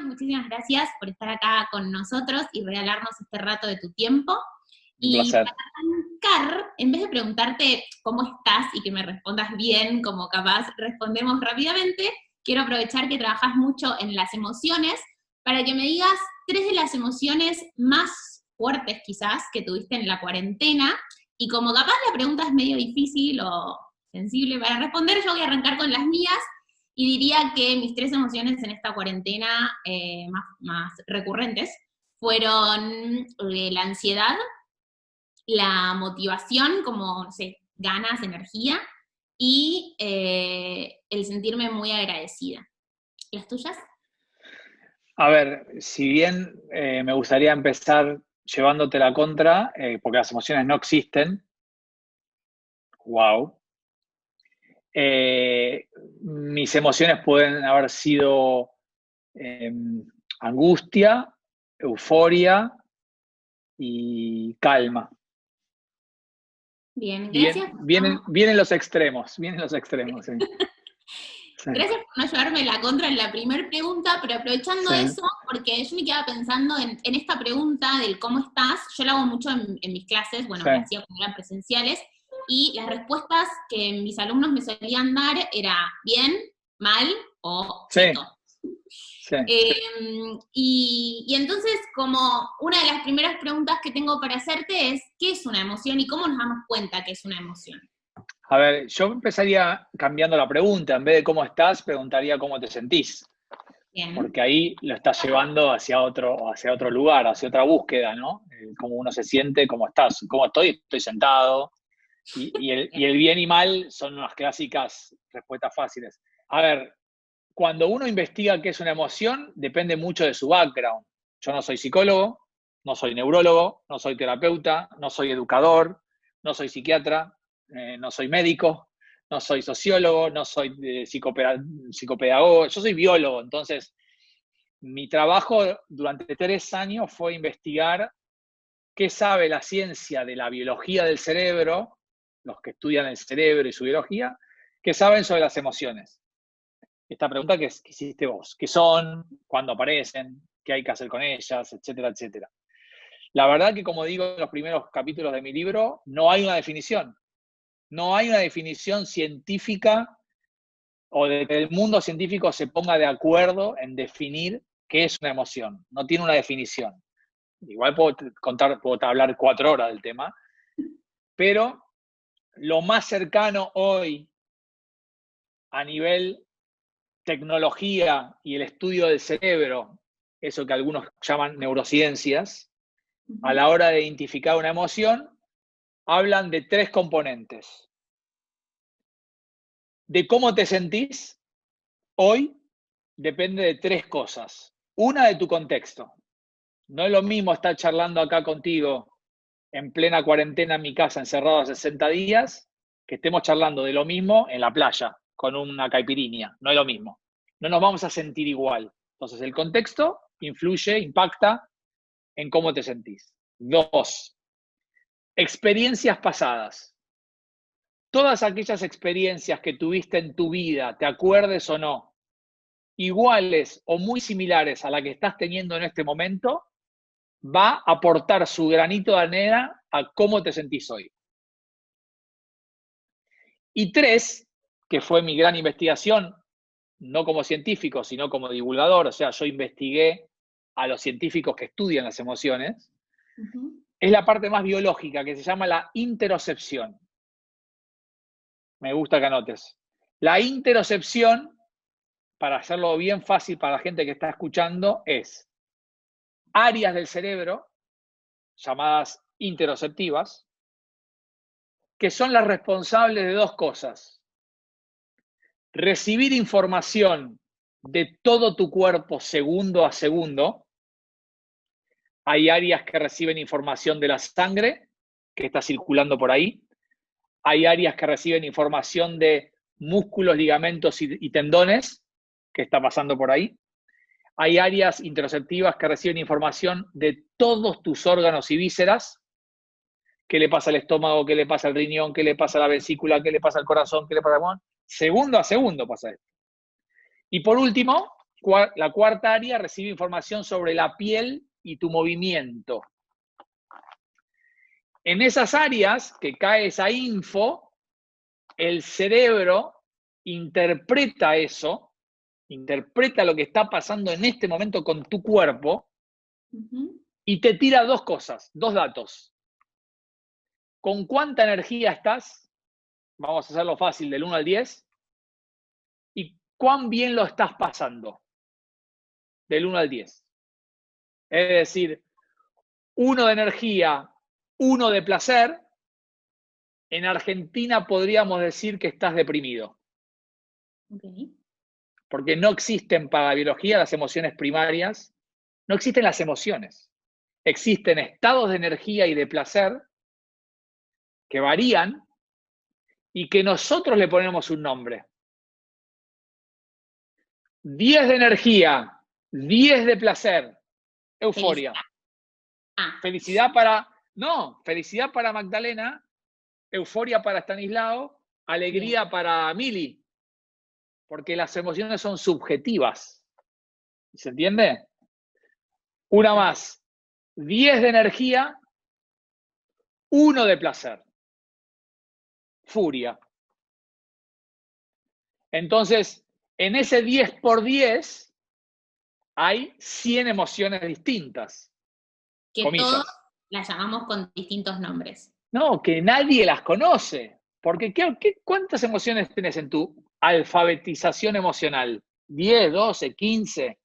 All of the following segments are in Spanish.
muchísimas gracias por estar acá con nosotros y regalarnos este rato de tu tiempo. Un Y placer. para arrancar, en vez de preguntarte cómo estás y que me respondas bien, como capaz respondemos rápidamente, quiero aprovechar que trabajas mucho en las emociones para que me digas 3 de las emociones más fuertes quizás que tuviste en la cuarentena. Y como capaz la pregunta es medio difícil o sensible para responder, yo voy a arrancar con las mías. Y diría que mis 3 emociones en esta cuarentena más recurrentes fueron la ansiedad, la motivación, como, no sé, ganas, energía, y el sentirme muy agradecida. ¿Las tuyas? A ver, si bien me gustaría empezar llevándote la contra, porque las emociones no existen, wow. Mis emociones pueden haber sido eh, angustia, euforia y calma. Bien, gracias. Vienen los extremos, sí. Sí, Gracias por no llevarme la contra en la primera pregunta, pero aprovechando sí, eso, porque yo me quedaba pensando en esta pregunta del cómo estás, yo la hago mucho en mis clases, bueno, sí, la hacía cuando eran presenciales, y las respuestas que mis alumnos me solían dar era bien, mal o sí, cheto. sí. Y entonces, como una de las primeras preguntas que tengo para hacerte es, ¿qué es una emoción y cómo nos damos cuenta que es una emoción? A ver, yo empezaría cambiando la pregunta. En vez de cómo estás, preguntaría cómo te sentís. Bien. Porque ahí lo estás llevando hacia otro lugar, hacia otra búsqueda, ¿no? Cómo uno se siente, cómo estás. ¿Cómo estoy? Estoy sentado. Y el bien y mal son unas clásicas respuestas fáciles. A ver, cuando uno investiga qué es una emoción, depende mucho de su background. Yo no soy psicólogo, no soy neurólogo, no soy terapeuta, no soy educador, no soy psiquiatra, no soy médico, no soy sociólogo, no soy psicopedagogo, yo soy biólogo. Entonces, mi trabajo durante 3 años fue investigar qué sabe la ciencia de la biología del cerebro, los que estudian el cerebro y su biología, qué saben sobre las emociones. Esta pregunta que hiciste vos, ¿qué son? ¿Cuándo aparecen? ¿Qué hay que hacer con ellas? Etcétera, etcétera. La verdad que, como digo en los primeros capítulos de mi libro, no hay una definición. No hay una definición científica o de que el mundo científico se ponga de acuerdo en definir qué es una emoción. No tiene una definición. Igual puedo hablar 4 horas del tema, pero lo más cercano hoy a nivel tecnología y el estudio del cerebro, eso que algunos llaman neurociencias, a la hora de identificar una emoción, hablan de 3 componentes. De cómo te sentís hoy depende de 3 cosas. Una, de tu contexto. No es lo mismo estar charlando acá contigo en plena cuarentena en mi casa, encerrado a 60 días, que estemos charlando de lo mismo en la playa, con una caipirinha. No es lo mismo. No nos vamos a sentir igual. Entonces, el contexto influye, impacta en cómo te sentís. 2, experiencias pasadas. Todas aquellas experiencias que tuviste en tu vida, te acuerdes o no, iguales o muy similares a la que estás teniendo en este momento, va a aportar su granito de arena a cómo te sentís hoy. Y 3, que fue mi gran investigación, no como científico, sino como divulgador, o sea, yo investigué a los científicos que estudian las emociones, es la parte más biológica, que se llama la interocepción. Me gusta que anotes. La interocepción, para hacerlo bien fácil para la gente que está escuchando, es áreas del cerebro, llamadas interoceptivas, que son las responsables de 2 cosas. Recibir información de todo tu cuerpo segundo a segundo. Hay áreas que reciben información de la sangre, que está circulando por ahí. Hay áreas que reciben información de músculos, ligamentos y tendones, que está pasando por ahí. Hay áreas interoceptivas que reciben información de todos tus órganos y vísceras. ¿Qué le pasa al estómago? ¿Qué le pasa al riñón? ¿Qué le pasa a la vesícula? ¿Qué le pasa al corazón? ¿Qué le pasa al pulmón? Segundo a segundo pasa esto. Y por último, La cuarta área recibe información sobre la piel y tu movimiento. En esas áreas que cae esa info, el cerebro interpreta eso, interpreta lo que está pasando en este momento con tu cuerpo y te tira dos cosas, dos datos. ¿Con cuánta energía estás? Vamos a hacerlo fácil, del 1 al 10. ¿Y cuán bien lo estás pasando? Del 1 al 10. Es decir, 1 de energía, 1 de placer. En Argentina podríamos decir que estás deprimido. Okay. Porque no existen para la biología las emociones primarias, no existen las emociones. Existen estados de energía y de placer que varían y que nosotros le ponemos un nombre. 10 de energía, 10 de placer, euforia. Felicidad para Magdalena, euforia para Stanislao, alegría Bien. Para Mili, porque las emociones son subjetivas. ¿Se entiende? Una más, 10 de energía, 1 de placer. Furia. Entonces, en ese 10 por 10 hay 100 emociones distintas. Que comillas. Todos las llamamos con distintos nombres. No, que nadie las conoce. Porque ¿cuántas emociones tienes en tu alfabetización emocional? ¿10, 12, 15?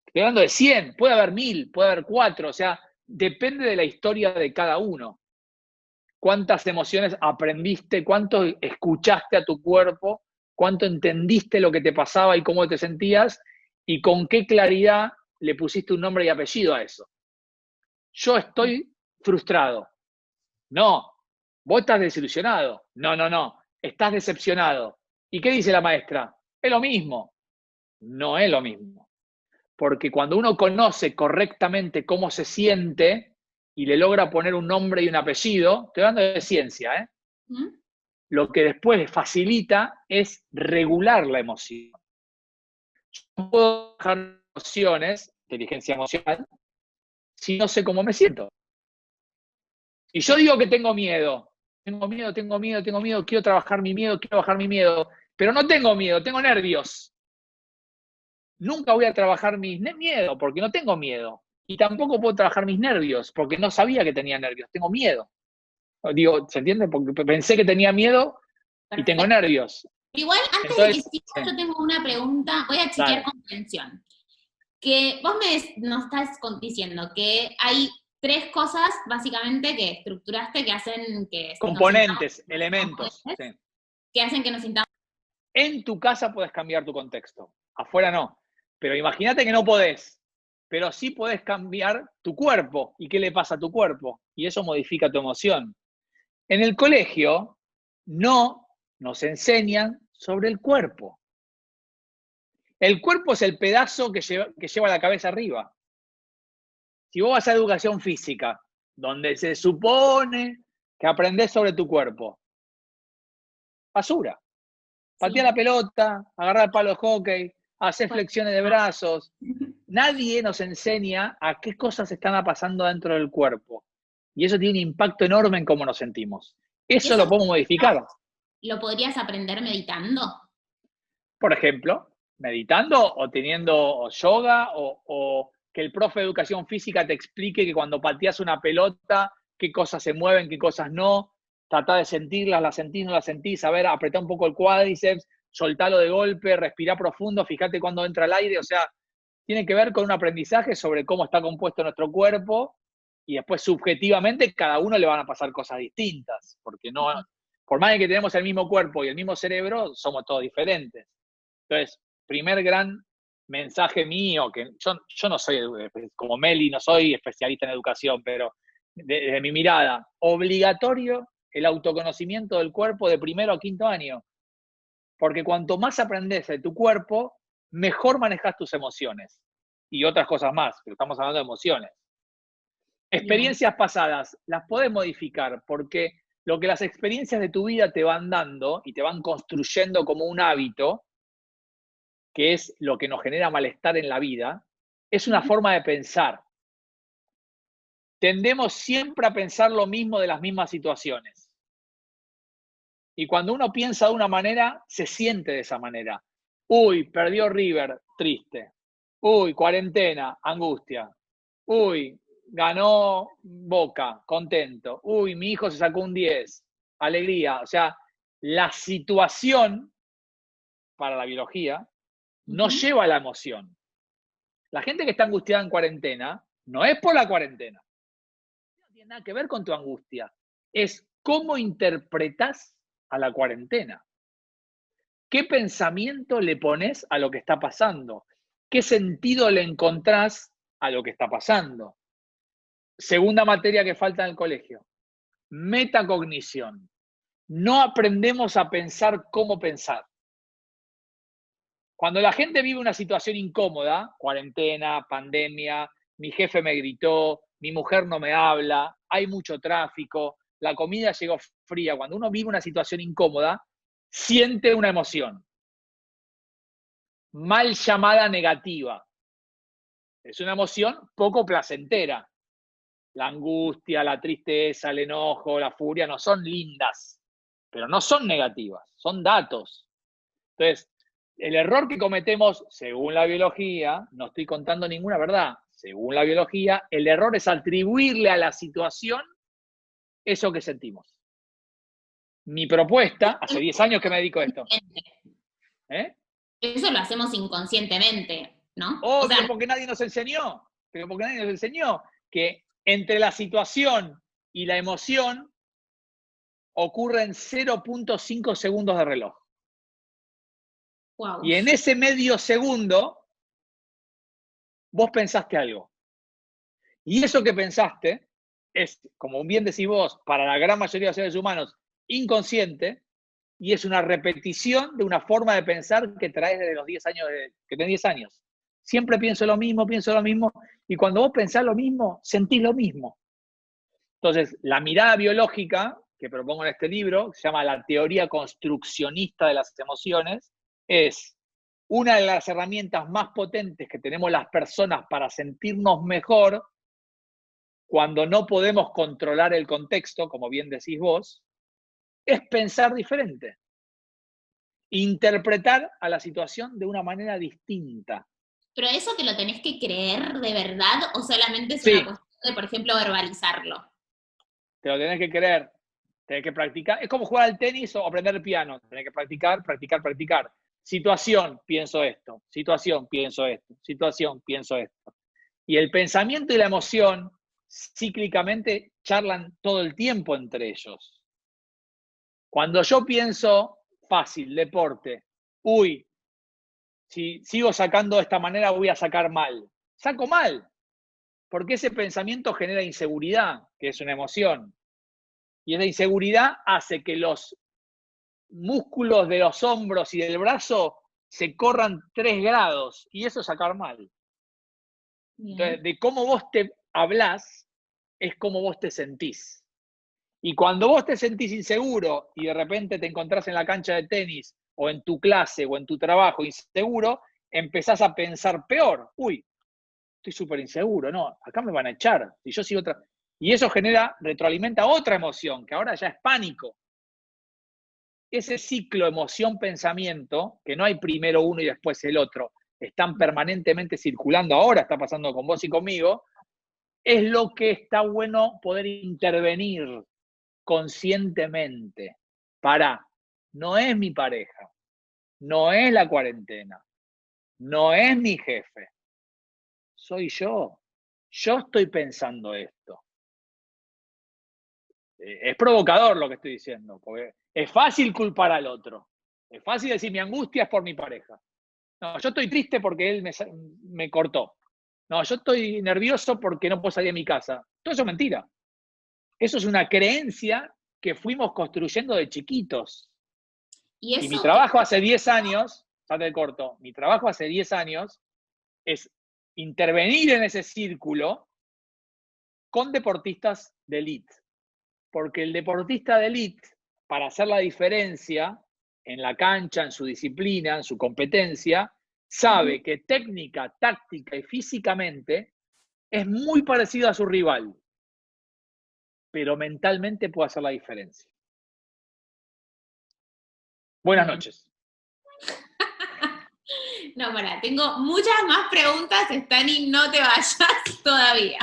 Estoy hablando de 100, puede haber 1000, puede haber 4, o sea, depende de la historia de cada uno. ¿Cuántas emociones aprendiste? ¿Cuánto escuchaste a tu cuerpo? ¿Cuánto entendiste lo que te pasaba y cómo te sentías? ¿Y con qué claridad le pusiste un nombre y apellido a eso? Yo estoy frustrado. No. Vos estás desilusionado. No. Estás decepcionado. ¿Y qué dice la maestra? Es lo mismo. No es lo mismo. Porque cuando uno conoce correctamente cómo se siente y le logra poner un nombre y un apellido, estoy hablando de ciencia, ¿eh? Lo que después facilita es regular la emoción. Yo no puedo bajar emociones, inteligencia emocional, si no sé cómo me siento. Y yo digo que tengo miedo, quiero trabajar mi miedo, quiero bajar mi miedo, pero no tengo miedo, tengo nervios. Nunca voy a trabajar mis miedo porque no tengo miedo. Y tampoco puedo trabajar mis nervios porque no sabía que tenía nervios, tengo miedo. Digo, ¿se entiende? Porque pensé que tenía miedo y tengo nervios. Igual, antes de que sigas, yo tengo una pregunta, voy a chequear con atención. Que vos nos estás diciendo que hay 3 cosas, básicamente, que estructuraste que hacen que... Componentes, elementos. Sí. Que hacen que nos sintamos... En tu casa puedes cambiar tu contexto, afuera no. Pero imagínate que no podés, pero sí podés cambiar tu cuerpo. ¿Y qué le pasa a tu cuerpo? Y eso modifica tu emoción. En el colegio no nos enseñan sobre el cuerpo. El cuerpo es el pedazo que lleva la cabeza arriba. Si vos vas a educación física, donde se supone que aprendés sobre tu cuerpo, basura. Patea la pelota, agarrar el palo de hockey, hacer flexiones de brazos. Nadie nos enseña a qué cosas están pasando dentro del cuerpo. Y eso tiene un impacto enorme en cómo nos sentimos. Eso lo podemos modificar. ¿Lo podrías aprender meditando? Por ejemplo, meditando o teniendo yoga o que el profe de educación física te explique que cuando pateas una pelota, qué cosas se mueven, qué cosas no. Tratá de sentirlas, las sentís, no las sentís. A ver, apretá un poco el cuádriceps, soltalo de golpe, respirá profundo, fíjate cuando entra el aire. O sea, tiene que ver con un aprendizaje sobre cómo está compuesto nuestro cuerpo y después subjetivamente cada uno le van a pasar cosas distintas, porque no, por más de que tenemos el mismo cuerpo y el mismo cerebro, somos todos diferentes. Entonces, primer gran mensaje mío, que yo no soy, como Meli, no soy especialista en educación, pero desde mi mirada, obligatorio el autoconocimiento del cuerpo de primero a quinto año. Porque cuanto más aprendes de tu cuerpo, mejor manejas tus emociones. Y otras cosas más, pero estamos hablando de emociones. Experiencias pasadas, las podés modificar, porque lo que las experiencias de tu vida te van dando y te van construyendo como un hábito, que es lo que nos genera malestar en la vida, es una forma de pensar. Tendemos siempre a pensar lo mismo de las mismas situaciones. Y cuando uno piensa de una manera, se siente de esa manera. Uy, perdió River, triste. Uy, cuarentena, angustia. Uy, ganó Boca, contento. Uy, mi hijo se sacó un 10, alegría. O sea, la situación para la biología nos lleva a la emoción. La gente que está angustiada en cuarentena no es por la cuarentena. No tiene nada que ver con tu angustia. Es cómo interpretas a la cuarentena. ¿Qué pensamiento le pones a lo que está pasando? ¿Qué sentido le encontrás a lo que está pasando? Segunda materia que falta en el colegio, metacognición. No aprendemos a pensar cómo pensar. Cuando la gente vive una situación incómoda, cuarentena, pandemia, mi jefe me gritó, mi mujer no me habla, hay mucho tráfico, la comida llegó fría. Cuando uno vive una situación incómoda, siente una emoción, mal llamada negativa. Es una emoción poco placentera. La angustia, la tristeza, el enojo, la furia no son lindas, pero no son negativas, son datos. Entonces, el error que cometemos, según la biología, no estoy contando ninguna verdad, según la biología, el error es atribuirle a la situación eso que sentimos. Mi propuesta, hace 10 años que me dedico a esto. Eso lo hacemos inconscientemente, ¿no? Obvio, porque nadie nos enseñó, que entre la situación y la emoción ocurren 0.5 segundos de reloj. Wow. Y en ese medio segundo, vos pensaste algo. Y eso que pensaste es, como bien decís vos, para la gran mayoría de los seres humanos, inconsciente, y es una repetición de una forma de pensar que traes desde los 10 años, que tenés 10 años. Siempre pienso lo mismo, y cuando vos pensás lo mismo, sentís lo mismo. Entonces, la mirada biológica que propongo en este libro, que se llama La teoría construccionista de las emociones, es una de las herramientas más potentes que tenemos las personas para sentirnos mejor cuando no podemos controlar el contexto, como bien decís vos, es pensar diferente. Interpretar a la situación de una manera distinta. ¿Pero eso te lo tenés que creer de verdad o solamente es Sí, una cuestión de, por ejemplo, verbalizarlo? te lo tenés que creer, tenés que practicar. Es como jugar al tenis o aprender el piano. Tenés que practicar, practicar, practicar. Situación, pienso esto. Situación, pienso esto. Situación, pienso esto. Y el pensamiento y la emoción cíclicamente charlan todo el tiempo entre ellos. Cuando yo pienso, fácil, deporte, uy, si sigo sacando de esta manera voy a sacar mal. Saco mal, porque ese pensamiento genera inseguridad, que es una emoción. Y esa inseguridad hace que los músculos de los hombros y del brazo se corran 3 grados, y eso es sacar mal. Bien. Entonces, de cómo vos te hablás, es cómo vos te sentís. Y cuando vos te sentís inseguro y de repente te encontrás en la cancha de tenis o en tu clase o en tu trabajo inseguro, empezás a pensar peor. Uy, estoy súper inseguro, no, acá me van a echar. Si yo sigo otra. Y eso retroalimenta otra emoción, que ahora ya es pánico. Ese ciclo emoción-pensamiento, que no hay primero uno y después el otro, están permanentemente circulando, ahora está pasando con vos y conmigo, es lo que está bueno poder intervenir conscientemente. No es mi pareja, no es la cuarentena, no es mi jefe, soy yo. Yo estoy pensando esto. Es provocador lo que estoy diciendo, porque es fácil culpar al otro. Es fácil decir mi angustia es por mi pareja. No, yo estoy triste porque él me cortó. No, yo estoy nervioso porque no puedo salir de mi casa. Todo eso es mentira. Eso es una creencia que fuimos construyendo de chiquitos. Y mi trabajo hace 10 años, sale corto, mi trabajo hace 10 años es intervenir en ese círculo con deportistas de élite. Porque el deportista de élite, para hacer la diferencia en la cancha, en su disciplina, en su competencia, sabe que técnica, táctica y físicamente es muy parecido a su rival, pero mentalmente puede hacer la diferencia. Buenas Bien. noches. No, pará, tengo muchas más preguntas, Stani, no te vayas todavía.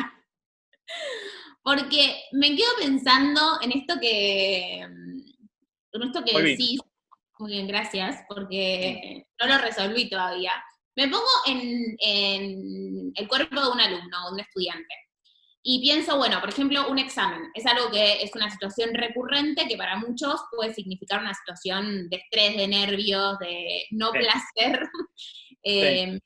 Porque me quedo pensando en esto que Volví. decís. Muy bien, gracias, porque no lo resolví todavía. Me pongo en el cuerpo de un alumno, de un estudiante. Y pienso, bueno, por ejemplo, un examen. Es algo que es una situación recurrente que para muchos puede significar una situación de estrés, de nervios, de no Sí, placer. sí.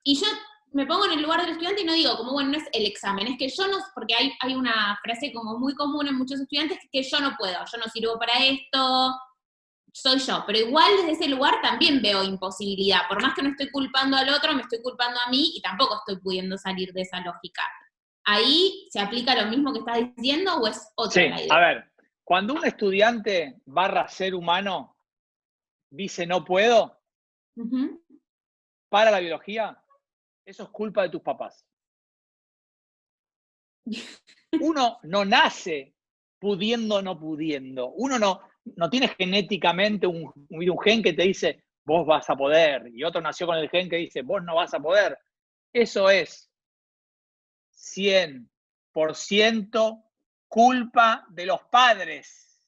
Y yo me pongo en el lugar del estudiante y no digo, como, bueno, no es el examen, es que yo no, porque hay una frase como muy común en muchos estudiantes, que yo no puedo, yo no sirvo para esto, soy yo, pero igual desde ese lugar también veo imposibilidad, por más que no estoy culpando al otro, me estoy culpando a mí y tampoco estoy pudiendo salir de esa lógica. ¿Ahí se aplica lo mismo que estás diciendo o es otra la Sí, idea? a ver, cuando un estudiante / ser humano dice no puedo, Ujú. para la biología, eso es culpa de tus papás. Uno no nace pudiendo o no pudiendo. Uno no tiene genéticamente un gen que te dice, vos vas a poder, y otro nació con el gen que dice, vos no vas a poder. Eso es 100% culpa de los padres.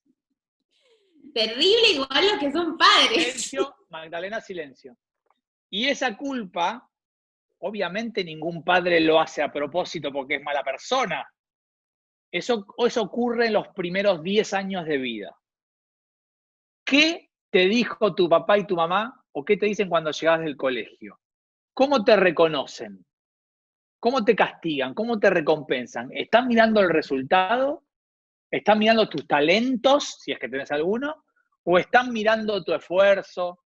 Terrible igual los que son padres. Silencio, Magdalena, silencio. Y esa culpa, obviamente ningún padre lo hace a propósito porque es mala persona. Eso ocurre en los primeros 10 años de vida. ¿Qué te dijo tu papá y tu mamá o qué te dicen cuando llegas del colegio? ¿Cómo te reconocen? ¿Cómo te castigan? ¿Cómo te recompensan? ¿Están mirando el resultado? ¿Están mirando tus talentos, si es que tenés alguno? ¿O están mirando tu esfuerzo,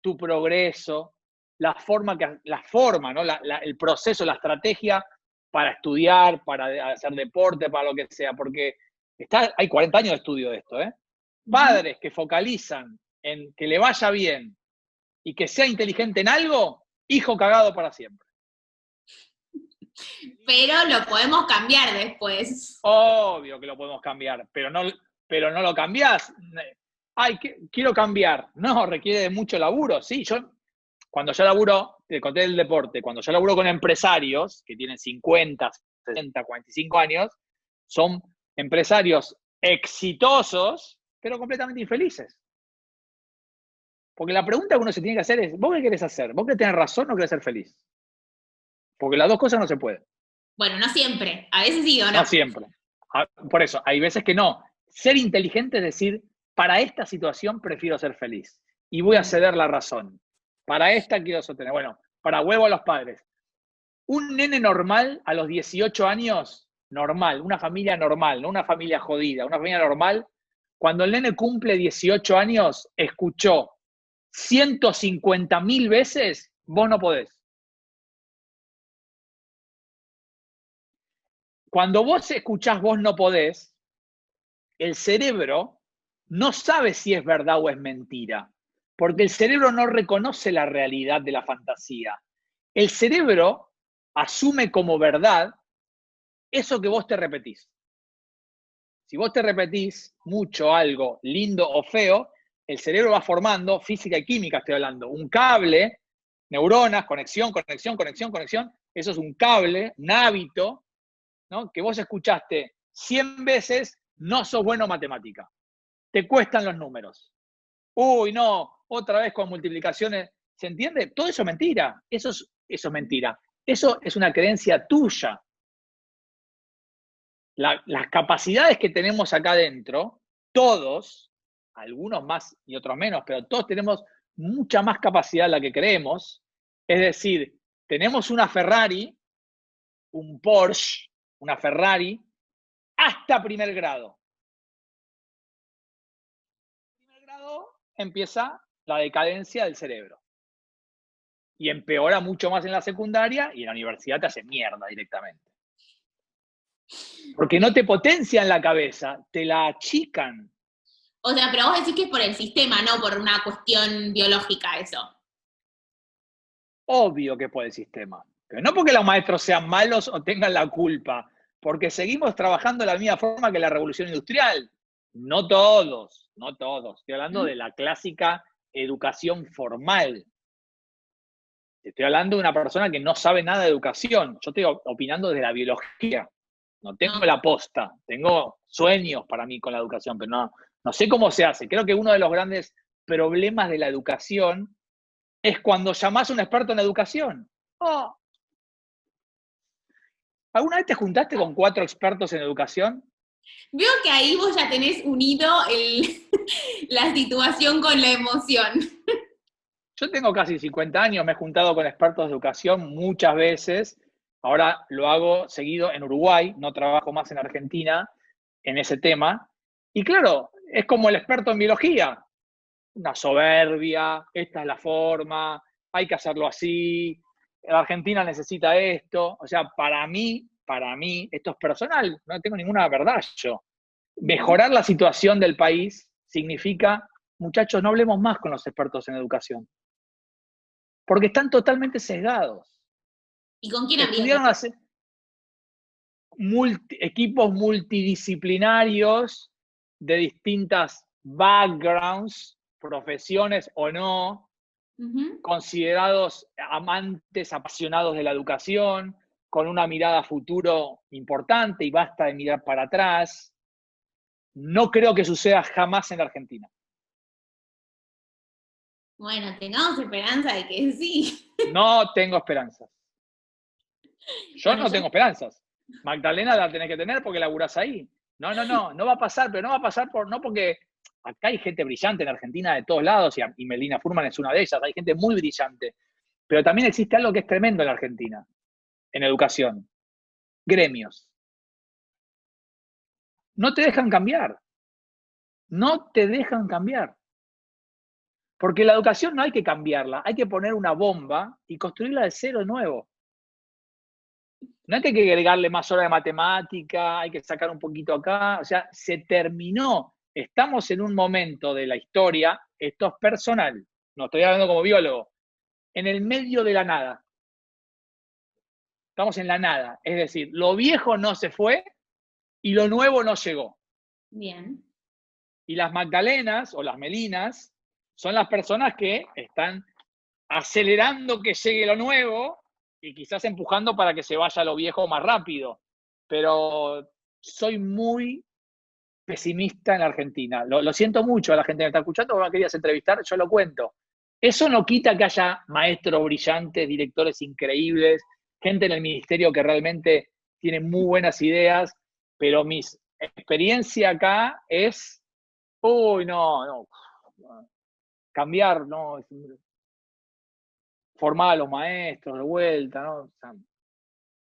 tu progreso, la forma, ¿no? El proceso, la estrategia para estudiar, para hacer deporte, para lo que sea? Porque hay 40 años de estudio de esto, ¿eh? Ujú. Padres que focalizan en que le vaya bien y que sea inteligente en algo, hijo cagado para siempre. Pero lo podemos cambiar después. Obvio que lo podemos cambiar, pero no lo cambiás. Ay, quiero cambiar. No, requiere de mucho laburo. Sí, cuando yo laburo, te conté del deporte, cuando yo laburo con empresarios que tienen 50, 60, 45 años, son empresarios exitosos, pero completamente infelices. Porque la pregunta que uno se tiene que hacer es, ¿vos qué querés hacer? ¿Vos querés tener razón o querés ser feliz? Porque las dos cosas no se pueden. Bueno, no siempre, a veces sí o No no. siempre. Por eso, hay veces que no. Ser inteligente es decir, para esta situación prefiero ser feliz y voy a ceder la razón. Para esta quiero sostener. Bueno, para huevo a los padres. Un nene normal a los 18 años, normal, una familia normal, no una familia jodida, una familia normal, cuando el nene cumple 18 años, escuchó 150.000 veces, vos no podés. Cuando vos escuchás vos no podés, el cerebro no sabe si es verdad o es mentira, porque el cerebro no reconoce la realidad de la fantasía. El cerebro asume como verdad eso que vos te repetís. Si vos te repetís mucho algo lindo o feo, el cerebro va formando, física y química estoy hablando, un cable, neuronas, conexión, conexión, conexión, conexión. Eso es un cable, un hábito, ¿no? Que vos escuchaste 100 veces, no sos bueno en matemática. Te cuestan los números. Uy, no, otra vez con multiplicaciones. ¿Se entiende? Todo eso es mentira. Eso es mentira. Eso es una creencia tuya. Las capacidades que tenemos acá adentro, todos, algunos más y otros menos, pero todos tenemos mucha más capacidad de la que creemos. Es decir, tenemos una Ferrari, un Porsche, una Ferrari, hasta primer grado. Primer grado empieza la decadencia del cerebro. Y empeora mucho más en la secundaria y en la universidad te hace mierda directamente. Porque no te potencian la cabeza, te la achican. O sea, pero vos decís que es por el sistema, no por una cuestión biológica eso. Obvio que por el sistema. Pero no porque los maestros sean malos o tengan la culpa, porque seguimos trabajando de la misma forma que la revolución industrial. No todos, no todos. Estoy hablando de la clásica educación formal. Estoy hablando de una persona que no sabe nada de educación. Yo estoy opinando de la biología. No tengo la posta, tengo sueños para mí con la educación, pero no sé cómo se hace. Creo que uno de los grandes problemas de la educación es cuando llamás a un experto en educación. Oh. ¿Alguna vez te juntaste con 4 expertos en educación? Veo que ahí vos ya tenés unido la situación con la emoción. Yo tengo casi 50 años, me he juntado con expertos de educación muchas veces. Ahora lo hago seguido en Uruguay, no trabajo más en Argentina en ese tema. Y claro, es como el experto en biología. Una soberbia, esta es la forma, hay que hacerlo así, la Argentina necesita esto. O sea, para mí, esto es personal, no tengo ninguna verdad yo. Mejorar la situación del país significa, muchachos, no hablemos más con los expertos en educación, porque están totalmente sesgados. ¿Y con quién Estudiaron había? hacer equipos multidisciplinarios de distintas backgrounds, profesiones o no, considerados amantes apasionados de la educación, con una mirada a futuro importante y basta de mirar para atrás. No creo que suceda jamás en la Argentina. Bueno, tengamos esperanza de que sí. No tengo esperanzas. Yo Bueno, no tengo esperanzas. Magdalena la tenés que tener porque laburás ahí. No va a pasar, pero no va a pasar no porque acá hay gente brillante en Argentina de todos lados y Melina Furman es una de ellas, hay gente muy brillante. Pero también existe algo que es tremendo en la Argentina, en educación. Gremios. No te dejan cambiar. No te dejan cambiar. Porque la educación no hay que cambiarla, hay que poner una bomba y construirla de cero de nuevo. No hay que agregarle más horas de matemática, hay que sacar un poquito acá, o sea, se terminó. Estamos en un momento de la historia, esto es personal, no estoy hablando como biólogo, en el medio de la nada. Estamos en la nada, es decir, lo viejo no se fue y lo nuevo no llegó. Bien. Y las Magdalenas o las Melinas son las personas que están acelerando que llegue lo nuevo y quizás empujando para que se vaya lo viejo más rápido. Pero soy muy pesimista en la Argentina. Lo siento mucho a la gente que me está escuchando, me querías entrevistar, yo lo cuento. Eso no quita que haya maestros brillantes, directores increíbles, gente en el ministerio que realmente tiene muy buenas ideas, pero mi experiencia acá es, uy, no, cambiar, no, formar a los maestros de vuelta, ¿no? O sea,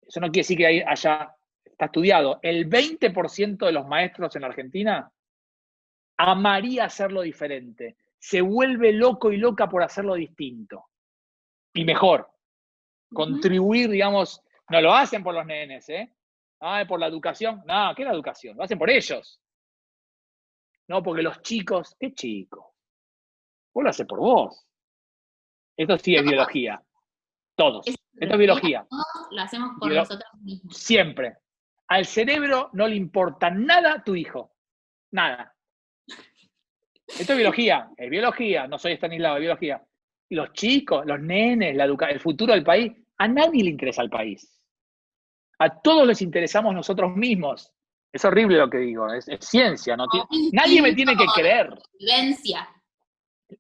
eso no quiere decir que haya, está estudiado. El 20% de los maestros en la Argentina amaría hacerlo diferente. Se vuelve loco y loca por hacerlo distinto. Y mejor. Contribuir, digamos, no lo hacen por los nenes, ¿eh? Ah, por la educación. No, ¿qué es la educación? Lo hacen por ellos. No, porque los chicos, ¿qué chicos? Vos lo haces por vos. Esto sí es biología. Todos. Esto es biología. Todos lo hacemos por nosotros mismos. Siempre. Al cerebro no le importa nada tu hijo. Nada. Esto es biología, no soy Estanislao, es biología. Los chicos, los nenes, el futuro del país, a nadie le interesa el país. A todos les interesamos nosotros mismos. Es horrible lo que digo, es ciencia. Nadie me tiene que creer. Vivencia.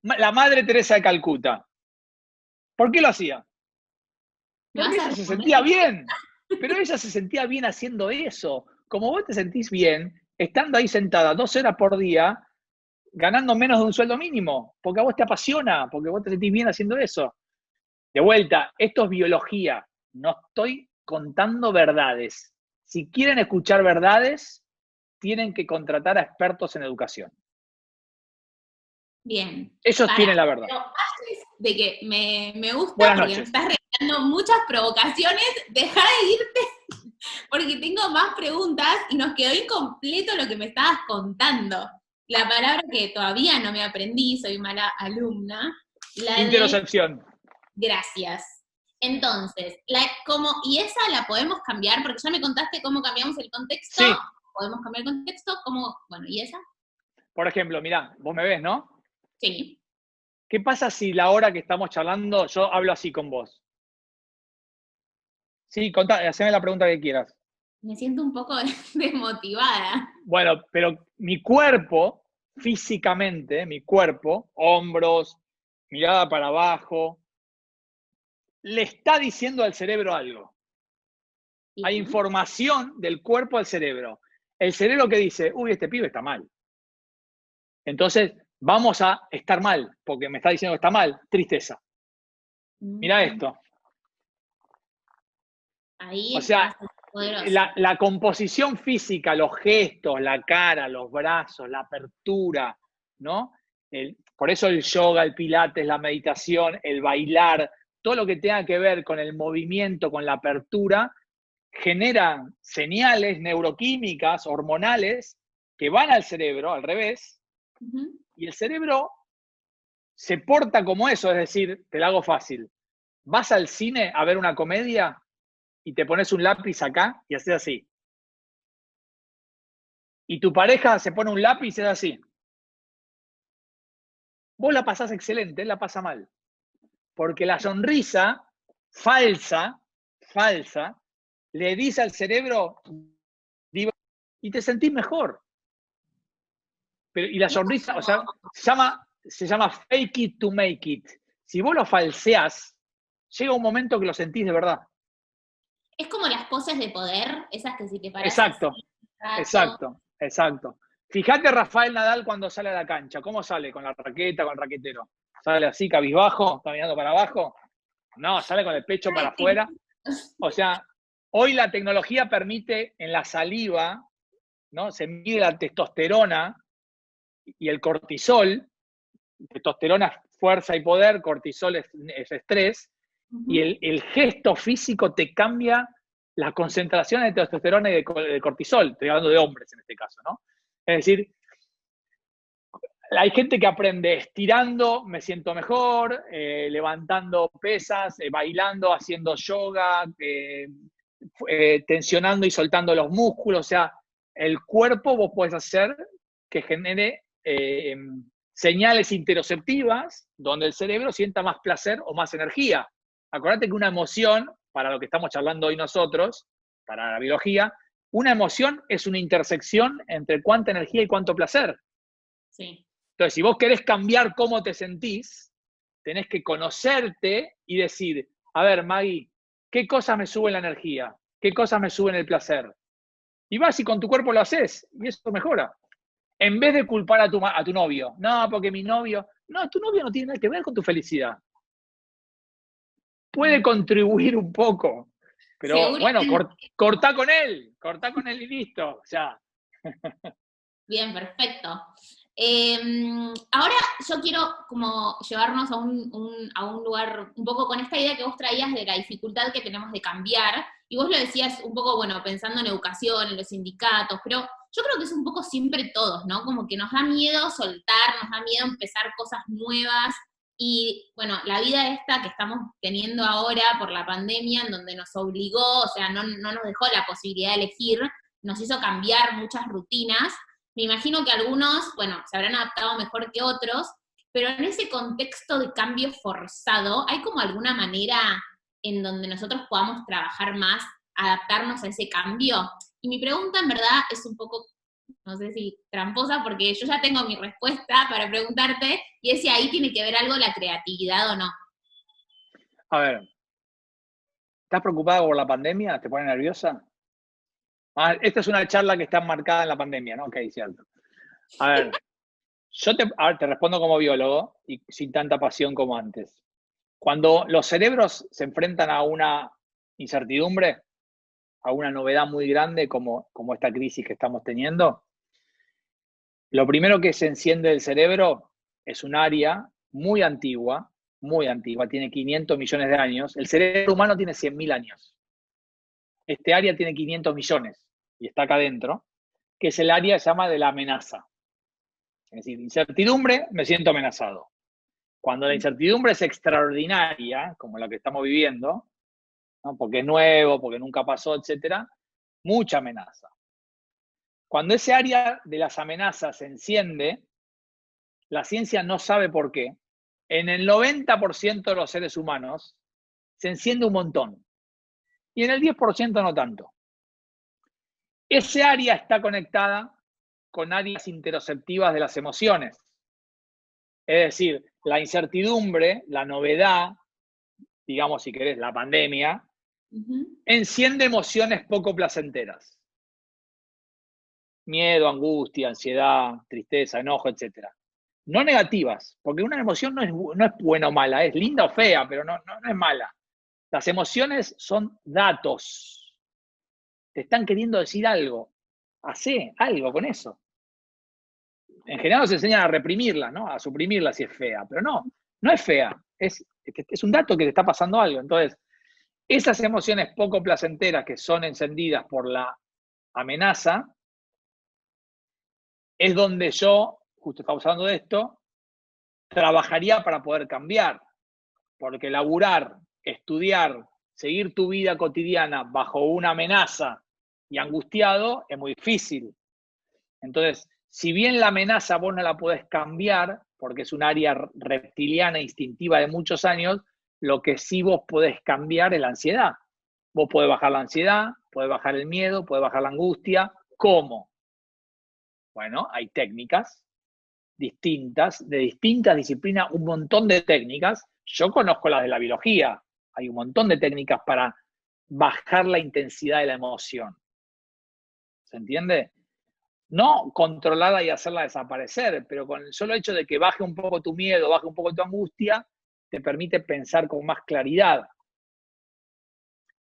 La Madre Teresa de Calcuta. ¿Por qué lo hacía? Porque ella se sentía bien. Pero ella se sentía bien haciendo eso. Como vos te sentís bien, estando ahí sentada 2 horas por día, ganando menos de un sueldo mínimo, porque a vos te apasiona, porque vos te sentís bien haciendo eso. De vuelta, esto es biología, no estoy contando verdades. Si quieren escuchar verdades, tienen que contratar a expertos en educación. Bien. Ellos tienen la verdad. Pero antes de que me gusta, Buenas porque noches. me estás regalando muchas provocaciones, deja de irte, porque tengo más preguntas y nos quedó incompleto lo que me estabas contando. La palabra que todavía no me aprendí, soy mala alumna. La interocepción. Gracias. Entonces, y esa la podemos cambiar, porque ya me contaste cómo cambiamos el contexto, Sí, podemos cambiar el contexto, cómo, bueno, ¿y esa? por ejemplo, mirá, vos me ves, ¿no? Sí. ¿Qué pasa si la hora que estamos charlando yo hablo así con vos? Sí, haceme la pregunta que quieras. Me siento un poco desmotivada. Bueno, pero mi cuerpo, físicamente, mi cuerpo, hombros, mirada para abajo, le está diciendo al cerebro algo. Hay Bien. información del cuerpo al cerebro. El cerebro que dice, uy, este pibe está mal. Entonces, vamos a estar mal, porque me está diciendo que está mal. Tristeza. Mira esto. Ahí O está sea, poderoso. la composición física, los gestos, la cara, los brazos, la apertura, ¿no? Por eso el yoga, el pilates, la meditación, el bailar, todo lo que tenga que ver con el movimiento, con la apertura, generan señales neuroquímicas, hormonales, que van al cerebro, al revés, y el cerebro se porta como eso, es decir, te la hago fácil. Vas al cine a ver una comedia y te pones un lápiz acá y haces así. Y tu pareja se pone un lápiz y es así. Vos la pasás excelente, él la pasa mal. Porque la sonrisa falsa, le dice al cerebro y te sentís mejor. Y la sonrisa, o sea, se llama fake it to make it. Si vos lo falseás, llega un momento que lo sentís de verdad. Es como las poses de poder, esas que si te paras Exacto, así, exacto. Fíjate Rafael Nadal cuando sale a la cancha. ¿Cómo sale? ¿Con la raqueta, con el raquetero? ¿Sale así, cabizbajo, caminando para abajo? No, sale con el pecho para afuera. O sea, hoy la tecnología permite en la saliva, ¿no? Se mide la testosterona y el cortisol. Testosterona es fuerza y poder, cortisol es estrés. Y el gesto físico te cambia las concentraciones de testosterona y de cortisol. Estoy hablando de hombres en este caso, ¿no? Es decir, hay gente que aprende estirando, me siento mejor, levantando pesas, bailando, haciendo yoga, tensionando y soltando los músculos. O sea, el cuerpo vos podés hacer que genere señales interoceptivas donde el cerebro sienta más placer o más energía. Acordate que una emoción, para lo que estamos charlando hoy nosotros, para la biología, una emoción es una intersección entre cuánta energía y cuánto placer. Sí. Entonces, si vos querés cambiar cómo te sentís, tenés que conocerte y decir, a ver, Maggie, ¿qué cosas me suben la energía? ¿Qué cosas me suben el placer? Y vas y con tu cuerpo lo haces, y eso mejora. En vez de culpar a tu novio, no, porque mi novio, no, tu novio no tiene nada que ver con tu felicidad. Puede contribuir un poco, pero bueno, Seguramente. cortá con él y listo. O sea, Bien, perfecto. Ahora yo quiero como llevarnos a un lugar un poco con esta idea que vos traías de la dificultad que tenemos de cambiar, y vos lo decías un poco, bueno, pensando en educación, en los sindicatos, pero yo creo que es un poco siempre todos, ¿no? Como que nos da miedo soltar, nos da miedo empezar cosas nuevas, y bueno, la vida esta que estamos teniendo ahora por la pandemia, en donde nos obligó, o sea, no nos dejó la posibilidad de elegir, nos hizo cambiar muchas rutinas. Me imagino que algunos, bueno, se habrán adaptado mejor que otros, pero en ese contexto de cambio forzado, ¿hay como alguna manera en donde nosotros podamos trabajar más, adaptarnos a ese cambio? Y mi pregunta en verdad es un poco, no sé si tramposa, porque yo ya tengo mi respuesta para preguntarte, y es si ahí tiene que ver algo la creatividad o no. a ver, ¿estás preocupada por la pandemia? ¿Te pone nerviosa? Ah, esta es una charla que está marcada en la pandemia, ¿no? Ok, cierto. A ver, te respondo como biólogo y sin tanta pasión como antes. Cuando los cerebros se enfrentan a una incertidumbre, a una novedad muy grande como esta crisis que estamos teniendo, lo primero que se enciende del cerebro es un área muy antigua, tiene 500 millones de años. El cerebro humano tiene 100.000 años. Este área tiene 500 millones y está acá adentro, que es el área que se llama de la amenaza. Es decir, incertidumbre, me siento amenazado. Cuando la incertidumbre es extraordinaria, como la que estamos viviendo, ¿no? Porque es nuevo, porque nunca pasó, etcétera. Mucha amenaza. Cuando ese área de las amenazas se enciende, la ciencia no sabe por qué. En el 90% de los seres humanos se enciende un montón. Y en el 10% no tanto. Ese área está conectada con áreas interoceptivas de las emociones. Es decir, la incertidumbre, la novedad, digamos si querés, la pandemia, enciende emociones poco placenteras. Miedo, angustia, ansiedad, tristeza, enojo, etc. No negativas, porque una emoción no es buena o mala, es linda o fea, pero no es mala. Las emociones son datos. Te están queriendo decir algo. Hacé algo con eso. En general nos enseñan a reprimirla, ¿no? A suprimirla si es fea, pero no es fea. Es un dato que te está pasando algo. Entonces, esas emociones poco placenteras que son encendidas por la amenaza, es donde yo, justo estamos hablando de esto, trabajaría para poder cambiar. Porque laburar, estudiar, seguir tu vida cotidiana bajo una amenaza y angustiado es muy difícil. Entonces, si bien la amenaza vos no la podés cambiar, porque es un área reptiliana, instintiva de muchos años, lo que sí vos podés cambiar es la ansiedad. Vos podés bajar la ansiedad, podés bajar el miedo, podés bajar la angustia. ¿Cómo? Bueno, hay técnicas distintas, de distintas disciplinas, un montón de técnicas. Yo conozco las de la biología. Hay un montón de técnicas para bajar la intensidad de la emoción. ¿Se entiende? No controlarla y hacerla desaparecer, pero con el solo hecho de que baje un poco tu miedo, baje un poco tu angustia, te permite pensar con más claridad.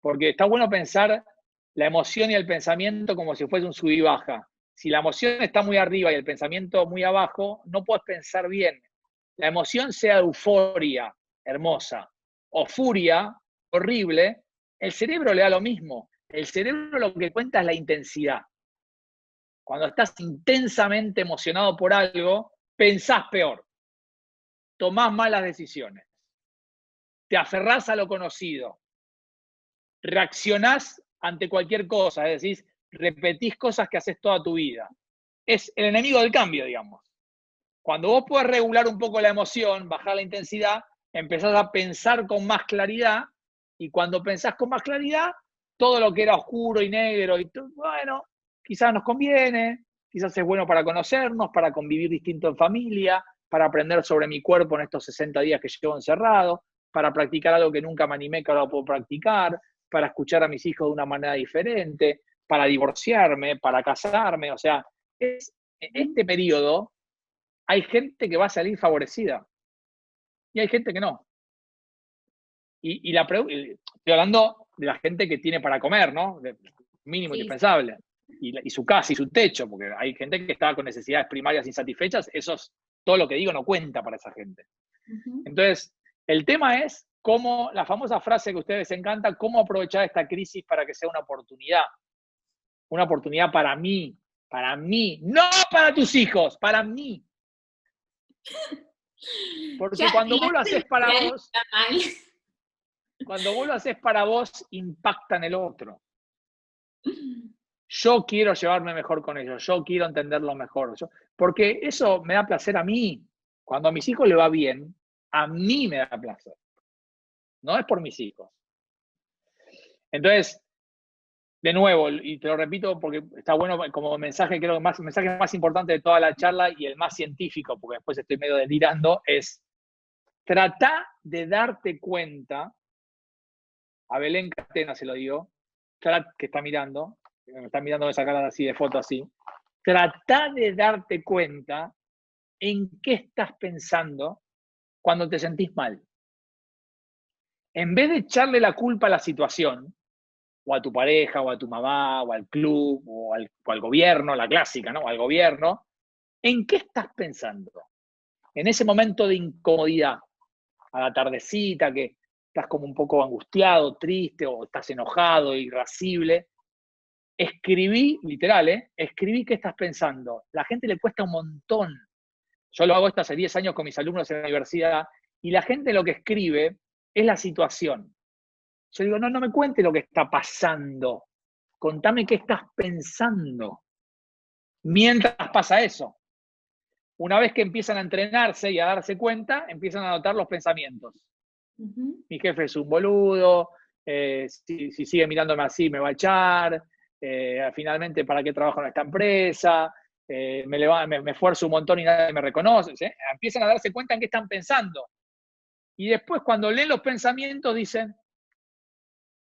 Porque está bueno pensar la emoción y el pensamiento como si fuese un sub y baja. Si la emoción está muy arriba y el pensamiento muy abajo, no puedes pensar bien. La emoción sea euforia, hermosa, o furia, horrible, el cerebro le da lo mismo. El cerebro lo que cuenta es la intensidad. Cuando estás intensamente emocionado por algo, pensás peor, tomás malas decisiones, te aferrás a lo conocido, reaccionás ante cualquier cosa, es decir, repetís cosas que haces toda tu vida. Es el enemigo del cambio, digamos. Cuando vos podés regular un poco la emoción, bajar la intensidad, empezás a pensar con más claridad, y cuando pensás con más claridad, todo lo que era oscuro y negro, y bueno, quizás nos conviene, quizás es bueno para conocernos, para convivir distinto en familia, para aprender sobre mi cuerpo en estos 60 días que llevo encerrado, para practicar algo que nunca me animé, que ahora puedo practicar, para escuchar a mis hijos de una manera diferente, para divorciarme, para casarme. O sea, este periodo hay gente que va a salir favorecida y hay gente que no. Estoy hablando de la gente que tiene para comer, ¿no? Mínimo indispensable. Y su casa y su techo, porque hay gente que está con necesidades primarias insatisfechas, todo lo que digo no cuenta para esa gente. Entonces, el tema es cómo, la famosa frase que a ustedes les encanta, cómo aprovechar esta crisis para que sea una oportunidad para mí, no para tus hijos, para mí. Porque cuando vos lo haces para vos, impacta en el otro. Yo quiero llevarme mejor con ellos, yo quiero entenderlo mejor. Porque eso me da placer a mí. Cuando a mis hijos le va bien, a mí me da placer. No es por mis hijos. Entonces, de nuevo, y te lo repito porque está bueno como mensaje, creo que el mensaje más importante de toda la charla y el más científico, porque después estoy medio delirando, es trata de darte cuenta, a Belén Catena se lo digo, que está mirando, me está mirando esa cara así de foto así, trata de darte cuenta en qué estás pensando cuando te sentís mal. En vez de echarle la culpa a la situación, o a tu pareja, o a tu mamá, o al club, o al gobierno, la clásica, ¿no? O al gobierno, ¿en qué estás pensando? En ese momento de incomodidad, a la tardecita, que estás como un poco angustiado, triste, o estás enojado, irascible, escribí, literal, escribí qué estás pensando. La gente le cuesta un montón. Yo lo hago esto hace 10 años con mis alumnos en la universidad, y la gente lo que escribe es la situación. Yo digo, no, no me cuente lo que está pasando. Contame qué estás pensando. Mientras pasa eso. Una vez que empiezan a entrenarse y a darse cuenta, empiezan a notar los pensamientos. Mi jefe es un boludo, si sigue mirándome así me va a echar, finalmente para qué trabajo en esta empresa, me esfuerzo un montón y nadie me reconoce. ¿Sí? Empiezan a darse cuenta en qué están pensando. Y después cuando leen los pensamientos dicen,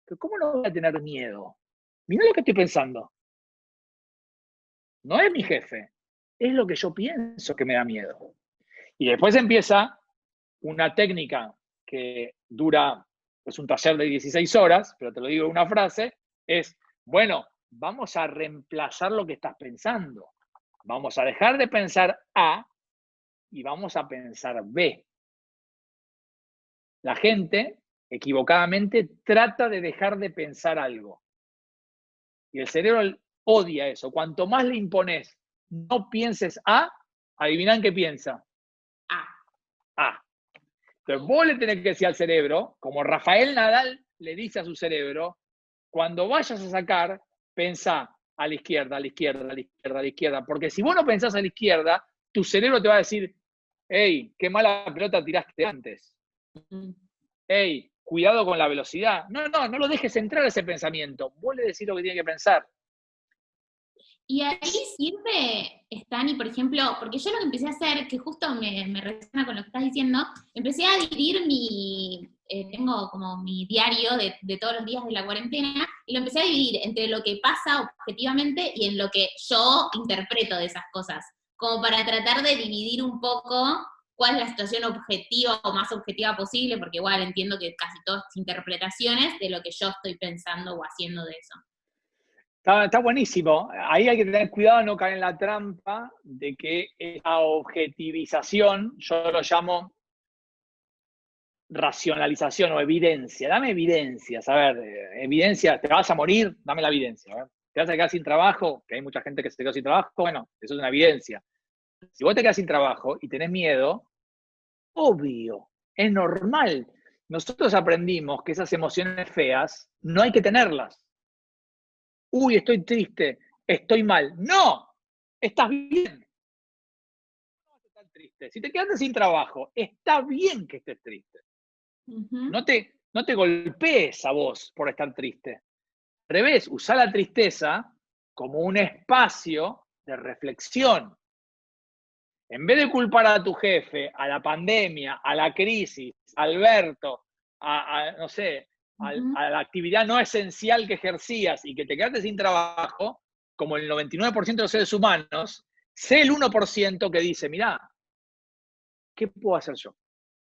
¿pero cómo no voy a tener miedo? Mirá lo que estoy pensando. No es mi jefe, es lo que yo pienso que me da miedo. Y después empieza una técnica que dura, es un taller de 16 horas, pero te lo digo en una frase, es, bueno, vamos a reemplazar lo que estás pensando. Vamos a dejar de pensar A y vamos a pensar B. La gente, equivocadamente, trata de dejar de pensar algo. Y el cerebro odia eso. Cuanto más le impones, no pienses A, adivinan qué piensa. A. Entonces vos le tenés que decir al cerebro, como Rafael Nadal le dice a su cerebro, cuando vayas a sacar, pensá a la izquierda, a la izquierda, a la izquierda, a la izquierda. Porque si vos no pensás a la izquierda, tu cerebro te va a decir, hey, qué mala pelota tiraste antes. Hey, cuidado con la velocidad. No, no, no lo dejes entrar a ese pensamiento. Vos le decís lo que tiene que pensar. Y ahí sirve, Stani, por ejemplo, porque yo lo que empecé a hacer, que justo me resuena con lo que estás diciendo, empecé a dividir tengo como mi diario de todos los días de la cuarentena, y lo empecé a dividir entre lo que pasa objetivamente y en lo que yo interpreto de esas cosas, como para tratar de dividir un poco cuál es la situación objetiva o más objetiva posible, porque igual entiendo que casi todas interpretaciones de lo que yo estoy pensando o haciendo de eso. Está buenísimo. Ahí hay que tener cuidado de no caer en la trampa de que esa objetivización, yo lo llamo racionalización o evidencia. Dame evidencias. A ver, evidencia, ¿te vas a morir? Dame la evidencia. A ver. ¿Te vas a quedar sin trabajo? Que hay mucha gente que se quedó sin trabajo. Bueno, eso es una evidencia. Si vos te quedas sin trabajo y tenés miedo, obvio, es normal. Nosotros aprendimos que esas emociones feas no hay que tenerlas. Uy, estoy triste, estoy mal. ¡No! Estás bien. No vas a estar triste. Si te quedaste sin trabajo, está bien que estés triste. No te golpees a vos por estar triste. Al revés, usá la tristeza como un espacio de reflexión. En vez de culpar a tu jefe, a la pandemia, a la crisis, a Alberto, no sé, a la actividad no esencial que ejercías y que te quedaste sin trabajo, como el 99% de los seres humanos, sé el 1% que dice, mirá, ¿qué puedo hacer yo?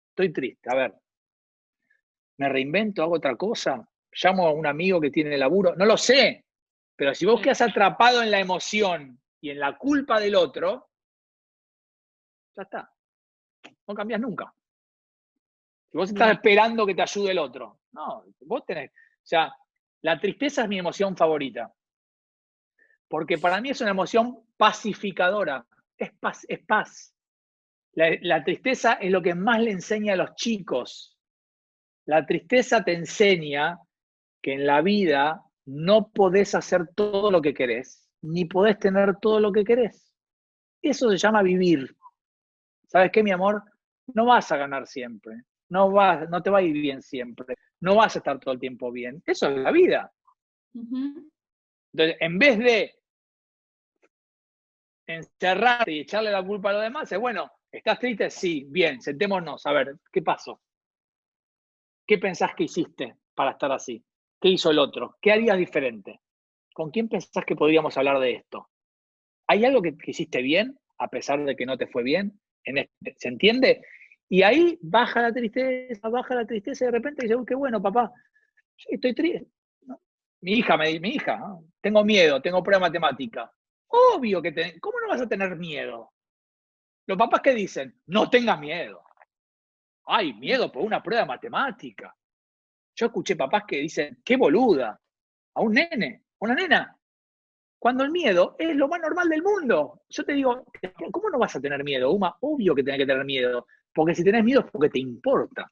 Estoy triste, a ver, ¿me reinvento, hago otra cosa? ¿Llamo a un amigo que tiene laburo? No lo sé, pero si vos quedas atrapado en la emoción y en la culpa del otro, ya está, no cambias nunca. Si vos estás esperando que te ayude el otro. No, vos tenés. O sea, la tristeza es mi emoción favorita. Porque para mí es una emoción pacificadora. Es paz. Es paz. La tristeza es lo que más le enseña a los chicos. La tristeza te enseña que en la vida no podés hacer todo lo que querés, ni podés tener todo lo que querés. Eso se llama vivir. ¿Sabes qué, mi amor? No vas a ganar siempre. No te va a ir bien siempre. No vas a estar todo el tiempo bien. Eso es la vida. Entonces, en vez de encerrarte y echarle la culpa a los demás, es bueno, ¿estás triste? Sí, bien, sentémonos. A ver, ¿qué pasó? ¿Qué pensás que hiciste para estar así? ¿Qué hizo el otro? ¿Qué harías diferente? ¿Con quién pensás que podríamos hablar de esto? ¿Hay algo que hiciste bien a pesar de que no te fue bien? ¿Se entiende? Y ahí baja la tristeza y de repente dice, uy, qué bueno, papá, sí, estoy triste. ¿No? Mi hija, ¿no? Tengo miedo, tengo prueba de matemática. Obvio que ¿cómo no vas a tener miedo? Los papás que dicen, no tengas miedo. Ay, miedo por una prueba de matemática. Yo escuché papás que dicen, qué boluda, a un nene, a una nena. Cuando el miedo es lo más normal del mundo. Yo te digo, ¿cómo no vas a tener miedo, Uma? Obvio que tenés que tener miedo. Porque si tenés miedo es porque te importa.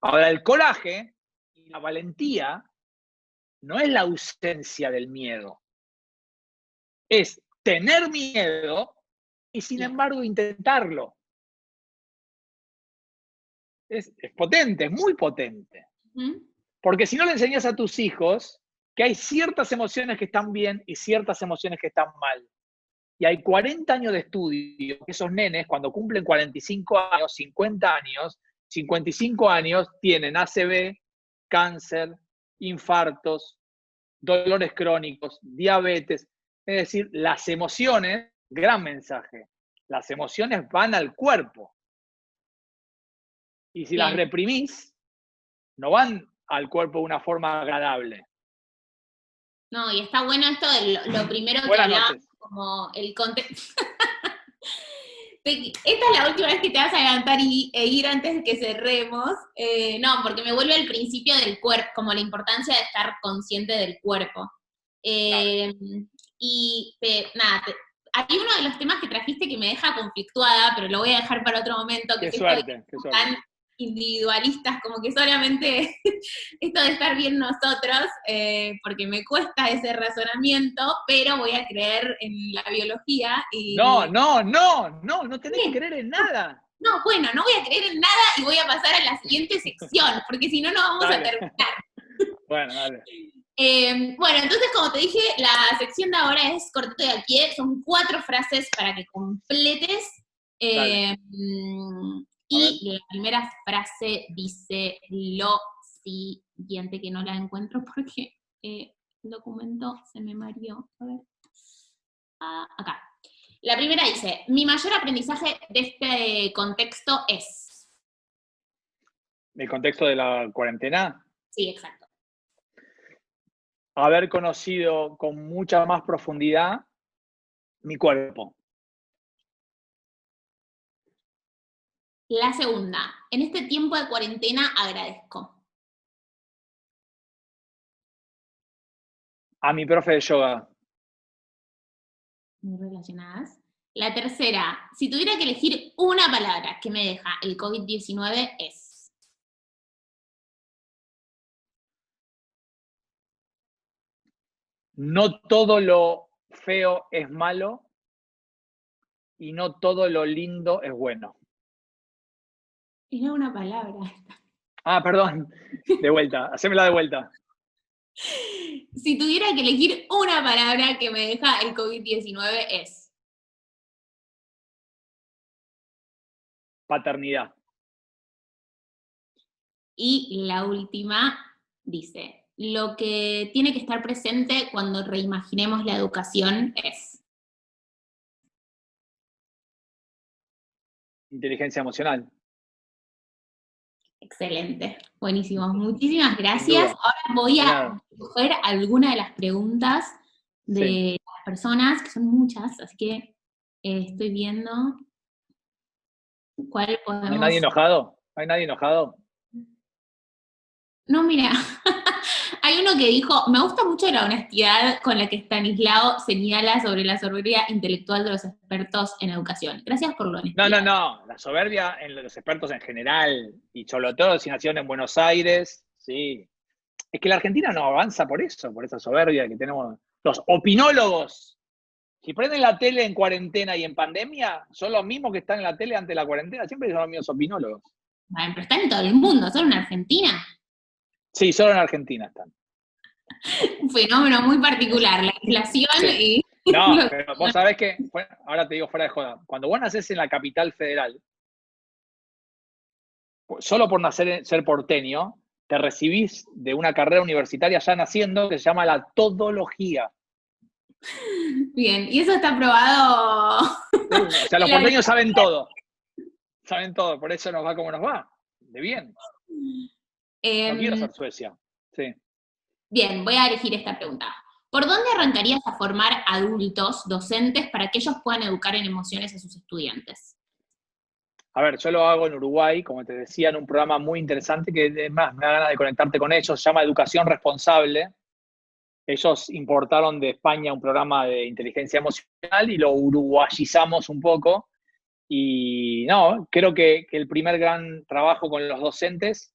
Ahora, el coraje Y la valentía no es la ausencia del miedo, es tener miedo y sin embargo intentarlo. Es potente, es muy potente. Porque si no le enseñas a tus hijos que hay ciertas emociones que están bien y ciertas emociones que están mal. Y hay 40 años de estudio, que esos nenes cuando cumplen 45 años, 50 años, 55 años, tienen ACV, cáncer, infartos, dolores crónicos, diabetes. Es decir, las emociones, gran mensaje, las emociones van al cuerpo. Y si las reprimís, no van al cuerpo de una forma agradable. No, y está bueno esto de lo primero que Buenas hablaba, noches. como el contexto. Esta es la última vez que te vas a levantar e ir antes de que cerremos. No, porque me vuelve al principio del cuerpo, como la importancia de estar consciente del cuerpo. Y nada, hay uno de los temas que trajiste que me deja conflictuada, pero lo voy a dejar para otro momento, que Qué es suerte, esto qué de suerte. tan individualistas, como que solamente esto de estar bien nosotros, porque me cuesta ese razonamiento, pero voy a creer en la biología y... No tenés que creer en nada. No, bueno, no voy a creer en nada y voy a pasar a la siguiente sección, porque si no, no vamos a terminar. Bueno, dale. Bueno, entonces, como te dije, la sección de ahora es cortito de a pie, son 4 frases para que completes. Y la primera frase dice lo siguiente, que no la encuentro porque el documento se me mareó. A ver. Acá. La primera dice, mi mayor aprendizaje de este contexto es... ¿El contexto de la cuarentena? Sí, exacto. Haber conocido con mucha más profundidad mi cuerpo. La segunda, en este tiempo de cuarentena agradezco. A mi profe de yoga. Muy relacionadas. La tercera, si tuviera que elegir una palabra que me deja el COVID-19 es... No todo lo feo es malo y no todo lo lindo es bueno. Era una palabra esta. Perdón. De vuelta. Hacémela de vuelta. Si tuviera que elegir una palabra que me deja el COVID-19 es... Paternidad. Y la última dice, lo que tiene que estar presente cuando reimaginemos la educación es... Inteligencia emocional. Excelente, buenísimo. Muchísimas gracias. Ahora voy a coger alguna de las preguntas de las personas, que son muchas, así que estoy viendo cuál podemos... ¿No hay nadie enojado? ¿No hay nadie enojado? No, mira, hay uno que dijo, me gusta mucho la honestidad con la que Stanislao señala sobre la soberbia intelectual de los expertos en educación. Gracias por lo honestidad. No. La soberbia en los expertos en general, y sobre todo si nacieron en Buenos Aires, sí. Es que la Argentina no avanza por eso, por esa soberbia que tenemos. Los opinólogos, si prenden la tele en cuarentena y en pandemia, son los mismos que están en la tele antes de la cuarentena, siempre son los mismos opinólogos. Bueno, pero están en todo el mundo, solo en Argentina. Sí, solo en Argentina están. Un fenómeno muy particular, la inflación y... No, pero vos sabés que, ahora te digo fuera de joda, cuando vos nacés en la capital federal, solo por ser porteño, te recibís de una carrera universitaria ya naciendo que se llama la todología. Bien, y eso está probado. Sí, o sea, los porteños saben todo. Saben todo, por eso nos va como nos va. De bien. No quiero ser Suecia. Sí. Bien, voy a elegir esta pregunta. ¿Por dónde arrancarías a formar adultos, docentes, para que ellos puedan educar en emociones a sus estudiantes? A ver, yo lo hago en Uruguay, como te decía, en un programa muy interesante que además me da ganas de conectarte con ellos, se llama Educación Responsable. Ellos importaron de España un programa de inteligencia emocional y lo uruguayizamos un poco. Y no, creo que el primer gran trabajo con los docentes,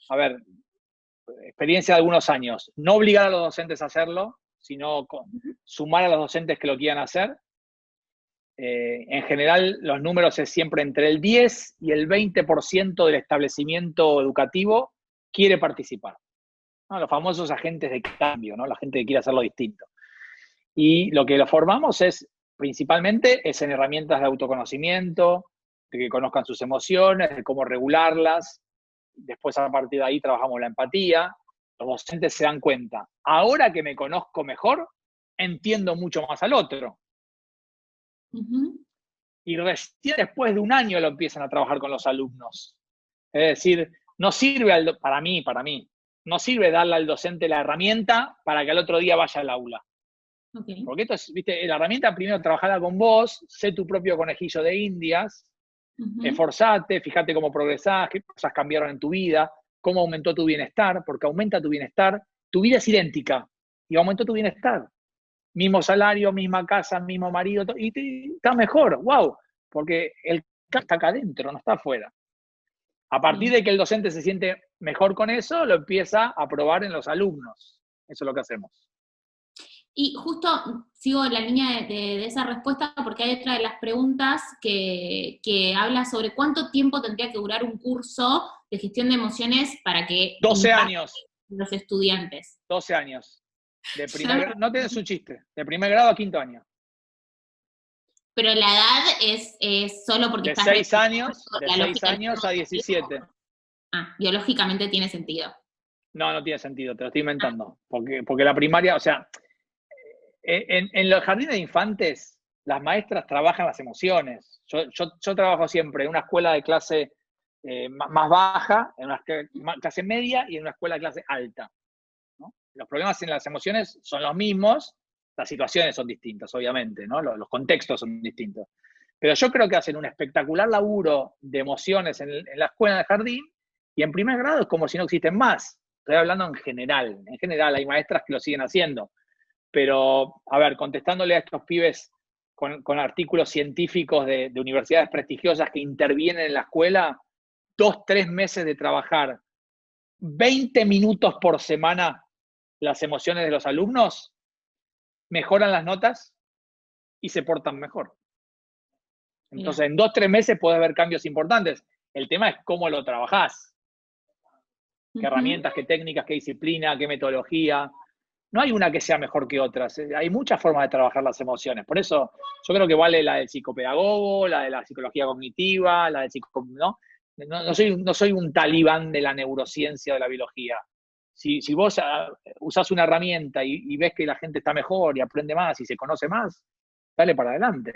a ver, experiencia de algunos años, no obligar a los docentes a hacerlo, sino sumar a los docentes que lo quieran hacer. En general, los números es siempre entre el 10 y el 20% del establecimiento educativo quiere participar, ¿no? Los famosos agentes de cambio, ¿no? La gente que quiere hacerlo distinto. Y lo que lo formamos principalmente es en herramientas de autoconocimiento, de que conozcan sus emociones, de cómo regularlas. Después, a partir de ahí, trabajamos la empatía. Los docentes se dan cuenta, ahora que me conozco mejor, entiendo mucho más al otro. Y recién después de un año lo empiezan a trabajar con los alumnos. Es decir, no sirve, para mí, no sirve darle al docente la herramienta para que al otro día vaya al aula. Okay. Porque esto es, viste, la herramienta primero trabajala con vos, sé tu propio conejillo de indias, esforzate, fíjate cómo progresás, qué cosas cambiaron en tu vida, cómo aumentó tu bienestar, porque aumenta tu bienestar, tu vida es idéntica y aumentó tu bienestar. Mismo salario, misma casa, mismo marido, y está mejor, wow, porque el está acá adentro, no está afuera. A partir de que el docente se siente mejor con eso, lo empieza a probar en los alumnos. Eso es lo que hacemos. Y justo sigo la línea de esa respuesta porque hay otra de las preguntas que habla sobre cuánto tiempo tendría que durar un curso de gestión de emociones para que 12 años. Los estudiantes. 12 años. No tenés un chiste. De primer grado a quinto año. Pero la edad es solo porque de 6 años, de 6 años a 17. Ah, biológicamente tiene sentido. No tiene sentido, te lo estoy inventando. Porque la primaria, o sea, en los jardines de infantes, las maestras trabajan las emociones. Yo trabajo siempre en una escuela de clase más baja, en una clase media y en una escuela de clase alta, ¿no? Los problemas en las emociones son los mismos, las situaciones son distintas, obviamente, ¿no? Los contextos son distintos. Pero yo creo que hacen un espectacular laburo de emociones en la escuela de jardín, y en primer grado es como si no existen más. Estoy hablando en general. En general hay maestras que lo siguen haciendo. Pero, a ver, contestándole a estos pibes con artículos científicos de universidades prestigiosas que intervienen en la escuela, 2-3 meses de trabajar 20 minutos por semana las emociones de los alumnos, mejoran las notas y se portan mejor. Entonces, en 2-3 meses puedes ver cambios importantes. El tema es cómo lo trabajás. Qué herramientas, qué técnicas, qué disciplina, qué metodología. No hay una que sea mejor que otras. Hay muchas formas de trabajar las emociones. Por eso yo creo que vale la del psicopedagogo, la de la psicología cognitiva, la del ¿no? No soy un talibán de la neurociencia o de la biología. Si vos usás una herramienta y ves que la gente está mejor y aprende más y se conoce más, dale para adelante.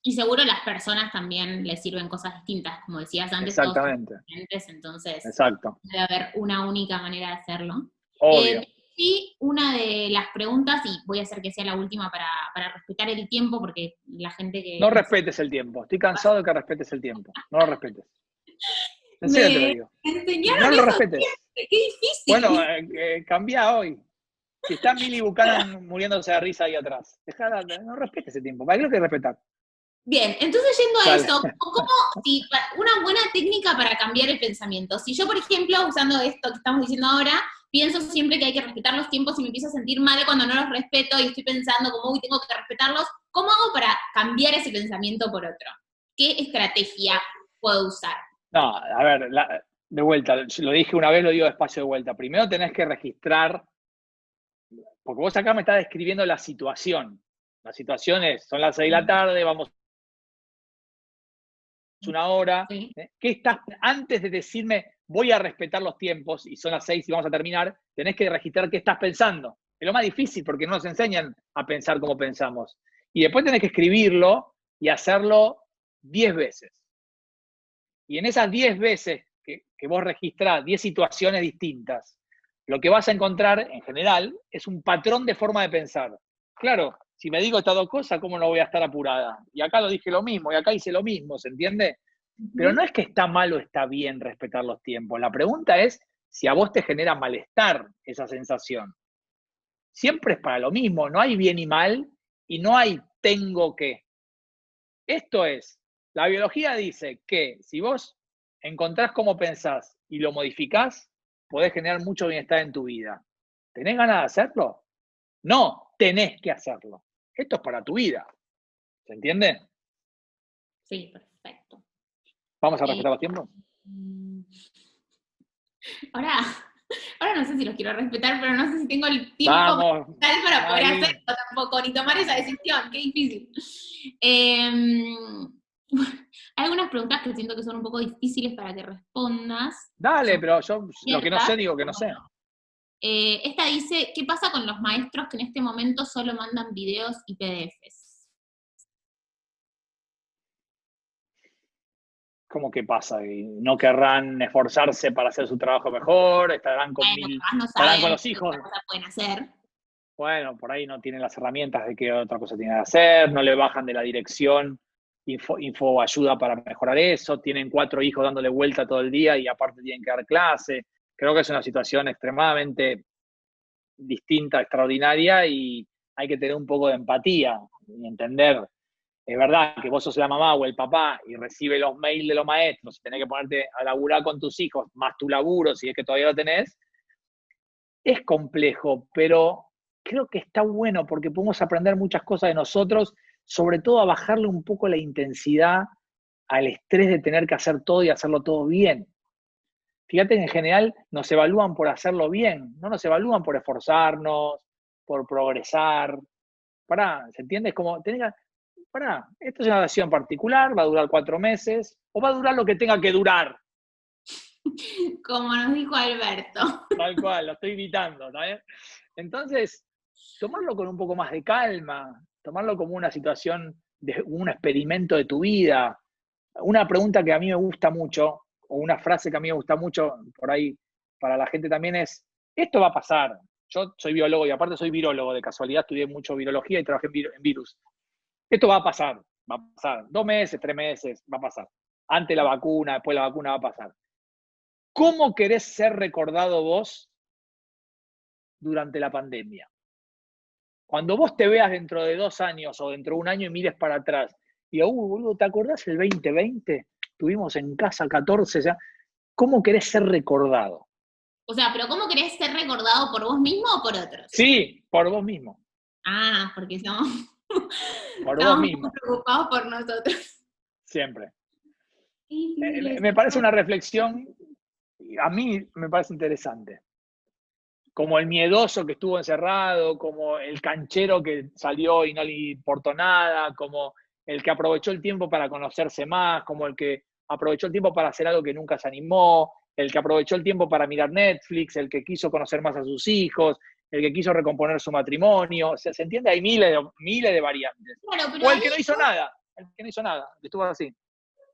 Y seguro las personas también les sirven cosas distintas, como decías antes. Exactamente. Todos son diferentes, entonces exacto. Debe haber una única manera de hacerlo. Obvio. Sí, una de las preguntas, y voy a hacer que sea la última para respetar el tiempo, porque la gente que... No respetes el tiempo. Estoy cansado de que respetes el tiempo. No lo respetes. En serio te lo digo. Enseñaron no lo respetes. Qué difícil. Bueno, cambia hoy. Si está Milly Buchanan muriéndose de risa ahí atrás, no respetes ese tiempo. ¿Para qué lo que respetar? Bien, entonces yendo a eso, una buena técnica para cambiar el pensamiento. Si yo, por ejemplo, usando esto que estamos diciendo ahora, pienso siempre que hay que respetar los tiempos y me empiezo a sentir mal cuando no los respeto y estoy pensando como, uy, tengo que respetarlos, ¿cómo hago para cambiar ese pensamiento por otro? ¿Qué estrategia puedo usar? No, a ver, de vuelta, lo dije una vez, lo digo despacio de vuelta. Primero tenés que registrar, porque vos acá me estás describiendo la situación. La situación son las 6 de la tarde, vamos una hora. Sí. ¿Qué estás, antes de decirme voy a respetar los tiempos y son las 6 y vamos a terminar, tenés que registrar qué estás pensando? Es lo más difícil porque no nos enseñan a pensar como pensamos. Y después tenés que escribirlo y hacerlo 10 veces. Y en esas 10 veces que vos registrás 10 situaciones distintas, lo que vas a encontrar en general es un patrón de forma de pensar. Claro, si me digo estas dos cosas, ¿cómo no voy a estar apurada? Y acá lo dije lo mismo, y acá hice lo mismo, ¿se entiende? Pero no es que está mal o está bien respetar los tiempos. La pregunta es si a vos te genera malestar esa sensación. Siempre es para lo mismo, no hay bien y mal, y no hay tengo que. Esto es, la biología dice que si vos encontrás cómo pensás y lo modificás, podés generar mucho bienestar en tu vida. ¿Tenés ganas de hacerlo? No, tenés que hacerlo. Esto es para tu vida. ¿Se entiende? Sí, perfecto. ¿Vamos a Eh, respetar los tiempos? ahora, ahora no sé si los quiero respetar, pero no sé si tengo el tiempo Vamos, mental para poder Mali. hacerlo tampoco, ni tomar esa decisión, qué difícil. Hay algunas preguntas que siento que son un poco difíciles para que respondas. Dale, Son pero yo lo que no ciertas, sé, digo que no pero sé. bueno. Esta dice, ¿qué pasa con los maestros que en este momento solo mandan videos y PDFs? ¿Cómo que pasa? ¿Y no querrán esforzarse para hacer su trabajo mejor? ¿Estarán con Bueno, capaz no estarán con saben los qué otra hijos? cosa pueden hacer. Bueno, por ahí no tienen las herramientas de qué otra cosa tienen que hacer, no le bajan de la dirección info ayuda para mejorar eso, tienen 4 hijos dándole vuelta todo el día y aparte tienen que dar clase. Creo que es una situación extremadamente distinta, extraordinaria y hay que tener un poco de empatía y entender. Es verdad que vos sos la mamá o el papá y recibe los mails de los maestros, tenés que ponerte a laburar con tus hijos, más tu laburo, si es que todavía lo tenés, es complejo, pero creo que está bueno porque podemos aprender muchas cosas de nosotros, sobre todo a bajarle un poco la intensidad al estrés de tener que hacer todo y hacerlo todo bien. Fíjate que en general nos evalúan por hacerlo bien, no nos evalúan por esforzarnos, por progresar. Pará, ¿se entiende? Es como, pará, esto es una acción particular, va a durar 4 meses, o va a durar lo que tenga que durar. Como nos dijo Alberto. Tal cual, lo estoy evitando, ¿no? Entonces, tomarlo con un poco más de calma, tomarlo como una situación, de un experimento de tu vida. Una pregunta que a mí me gusta mucho, o una frase que a mí me gusta mucho, por ahí para la gente también es, esto va a pasar. Yo soy biólogo y aparte soy virólogo, de casualidad estudié mucho virología y trabajé en virus. Esto va a pasar. 2 meses, 3 meses, va a pasar. Antes la vacuna, después la vacuna va a pasar. ¿Cómo querés ser recordado vos durante la pandemia? Cuando vos te veas dentro de 2 años o dentro de un año y mires para atrás y boludo, ¿te acordás el 2020? Estuvimos en casa 14 ya. ¿Cómo querés ser recordado? O sea, pero ¿cómo querés ser recordado por vos mismo o por otros? Sí, por vos mismo. Ah, porque estamos, Por vos estamos muy mismo. preocupados por nosotros. Siempre. Qué difícil Me eso. parece una reflexión, a mí me parece interesante. Como el miedoso que estuvo encerrado, como el canchero que salió y no le importó nada, como el que aprovechó el tiempo para conocerse más, como el que aprovechó el tiempo para hacer algo que nunca se animó, el que aprovechó el tiempo para mirar Netflix, el que quiso conocer más a sus hijos, el que quiso recomponer su matrimonio. O sea, ¿se entiende? Hay miles de variantes. Claro, pero O el ahí, que no hizo nada, el que no hizo nada, estuvo así.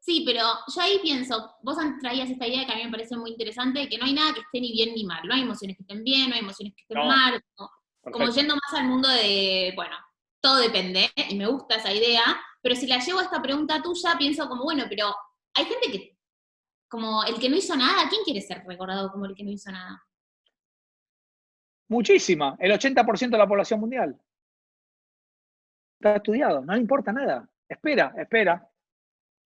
sí, pero yo ahí pienso, vos traías esta idea que a mí me parece muy interesante, de que no hay nada que esté ni bien ni mal. No hay emociones que estén bien, no hay emociones que estén No, mal. Como perfecto. yendo más al mundo de, bueno, todo depende, y me gusta esa idea, pero si la llevo a esta pregunta tuya, pienso como, bueno, pero hay gente que, como el que no hizo nada, ¿quién quiere ser recordado como el que no hizo nada? Muchísima, el 80% de la población mundial. Está estudiado, no le importa nada. Espera, espera,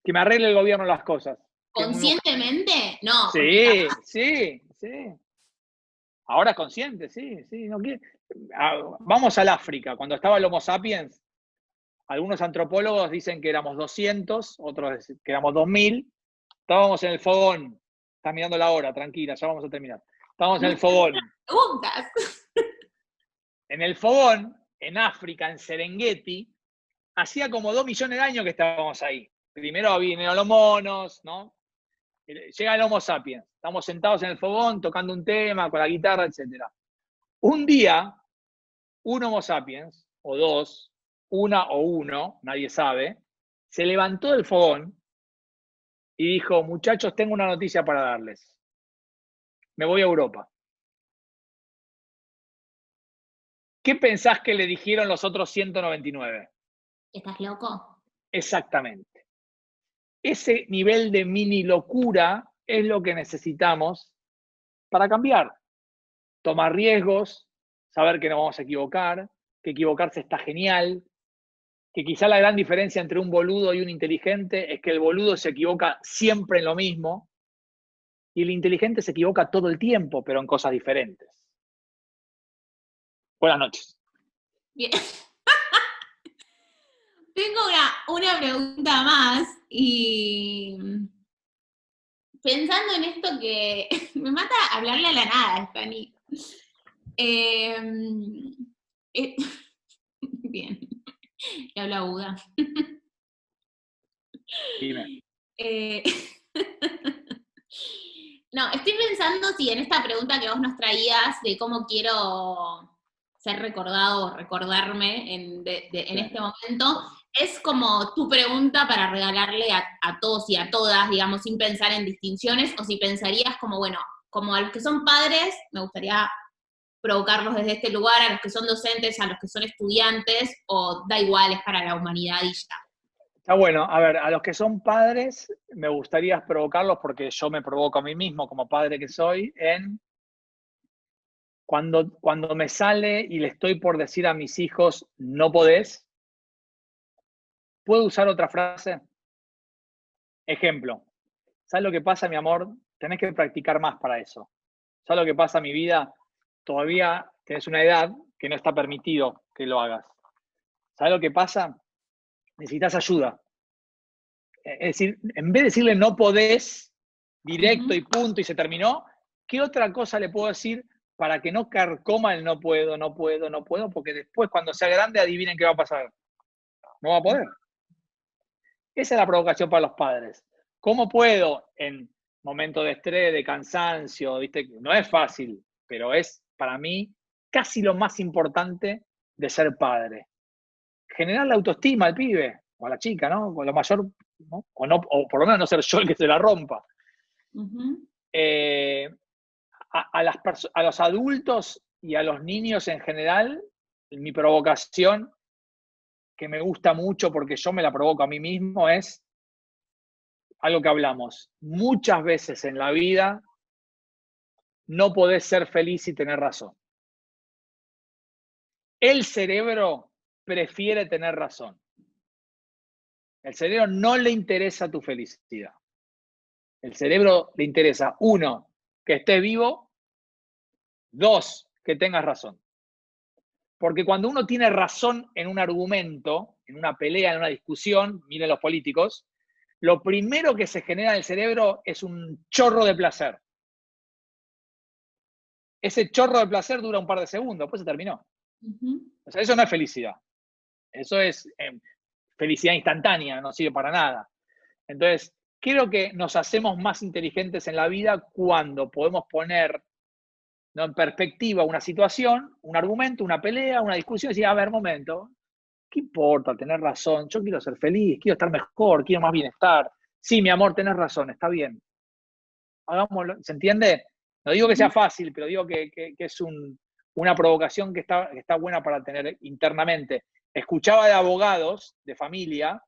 que me arregle el gobierno las cosas. ¿Conscientemente? No, porque Sí, sí, sí. Ahora es consciente, sí, sí. No quiere. Vamos al África, cuando estaba el Homo sapiens, algunos antropólogos dicen que éramos 200, otros que éramos 2000. Estábamos en el fogón. Estás mirando la hora, tranquila, ya vamos a terminar. Estábamos en no el fogón. preguntas. En el fogón, en África, en Serengeti, hacía como 2 millones de años que estábamos ahí. Primero vinieron los monos, ¿no? Llega el Homo sapiens. Estamos sentados en el fogón tocando un tema con la guitarra, etc. Un día, un Homo sapiens, o dos, una o uno, nadie sabe, se levantó del fogón y dijo, muchachos, tengo una noticia para darles. Me voy a Europa. ¿Qué pensás que le dijeron los otros 199? ¿Estás loco? Exactamente. Ese nivel de mini locura es lo que necesitamos para cambiar. Tomar riesgos, saber que nos vamos a equivocar, que equivocarse está genial, que quizá la gran diferencia entre un boludo y un inteligente es que el boludo se equivoca siempre en lo mismo Y el inteligente se equivoca todo el tiempo, pero en cosas diferentes. Buenas noches. Bien. Tengo una pregunta más y pensando en esto que me mata hablarle a la nada, Stani. Bien, le hablo a Buda. Dime. Eh, no, estoy pensando si en esta pregunta que vos nos traías de cómo quiero ser recordado o recordarme en este momento, es como tu pregunta para regalarle a todos y a todas, digamos, sin pensar en distinciones, o si pensarías como, bueno, como a los que son padres, me gustaría provocarlos desde este lugar, a los que son docentes, a los que son estudiantes, o da igual, es para la humanidad y ya. Está bueno. A ver, a los que son padres, me gustaría provocarlos porque yo me provoco a mí mismo como padre que soy en cuando me sale y le estoy por decir a mis hijos, no podés, ¿puedo usar otra frase? Ejemplo, ¿sabes lo que pasa, mi amor? Tenés que practicar más para eso. ¿Sabes lo que pasa, mi vida? Todavía tenés una edad que no está permitido que lo hagas. ¿Sabes lo que pasa? Necesitas ayuda. Es decir, en vez de decirle no podés, directo y punto y se terminó, ¿qué otra cosa le puedo decir para que no carcoma el no puedo, no puedo, no puedo? Porque después, cuando sea grande, adivinen qué va a pasar. No va a poder. Esa es la provocación para los padres. ¿Cómo puedo en momentos de estrés, de cansancio, ¿viste? No es fácil, pero es para mí casi lo más importante de ser padre. Generar la autoestima al pibe o a la chica, ¿no? O lo mayor, ¿no? O por lo menos no ser yo el que se la rompa. Uh-huh. A los adultos y a los niños en general, mi provocación, que me gusta mucho porque yo me la provoco a mí mismo, es algo que hablamos. Muchas veces en la vida no podés ser feliz y tener razón. El cerebro prefiere tener razón. El cerebro no le interesa tu felicidad. El cerebro le interesa, uno, que estés vivo, dos, que tengas razón. Porque cuando uno tiene razón en un argumento, en una pelea, en una discusión, miren los políticos, lo primero que se genera en el cerebro es un chorro de placer. Ese chorro de placer dura un par de segundos, después se terminó. Uh-huh. O sea, eso no es felicidad. Eso es felicidad instantánea, no sirve para nada. Entonces, creo que nos hacemos más inteligentes en la vida cuando podemos poner, ¿no?, en perspectiva una situación, un argumento, una pelea, una discusión, y decir, a ver, momento, ¿qué importa tener razón? Yo quiero ser feliz, quiero estar mejor, quiero más bienestar. Sí, mi amor, tenés razón, está bien. Hagámoslo, ¿se entiende? No digo que sea fácil, pero digo que es una provocación que está buena para tener internamente. Escuchaba de abogados de familia,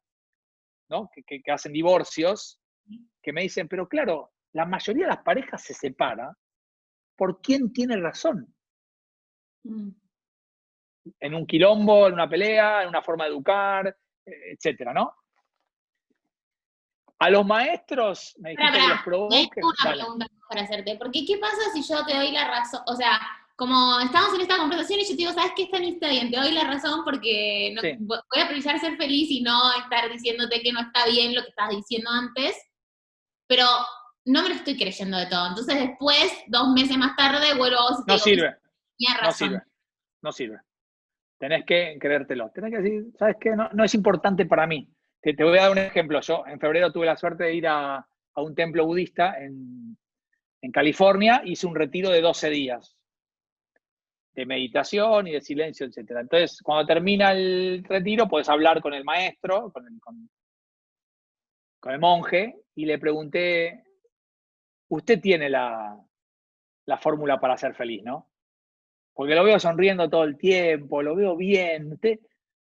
¿no?, que hacen divorcios, que me dicen, pero claro, la mayoría de las parejas se separa por quién tiene razón. En un quilombo, en una pelea, en una forma de educar, etcétera, ¿no? A los maestros, me dijiste que los provoque. Tengo una Dale. pregunta para hacerte, porque ¿qué pasa si yo te doy la razón? O sea, como estamos en esta conversación y yo te digo, ¿sabes qué? Está bien, te doy la razón porque no, Sí. voy a priorizar ser feliz y no estar diciéndote que no está bien lo que estabas diciendo antes, pero no me lo estoy creyendo de todo. Entonces después, 2 meses más tarde, vuelvo a vos y te No digo, sirve, tenía no razón. sirve, no sirve. Tenés que creértelo. Tenés que decir, ¿sabes qué? No es importante para mí. Te voy a dar un ejemplo. Yo en febrero tuve la suerte de ir a un templo budista en California. Hice un retiro de 12 días de meditación y de silencio, etc. Entonces, cuando termina el retiro, puedes hablar con el maestro, con el monje, y le pregunté, usted tiene la fórmula para ser feliz, ¿no? Porque lo veo sonriendo todo el tiempo, lo veo bien.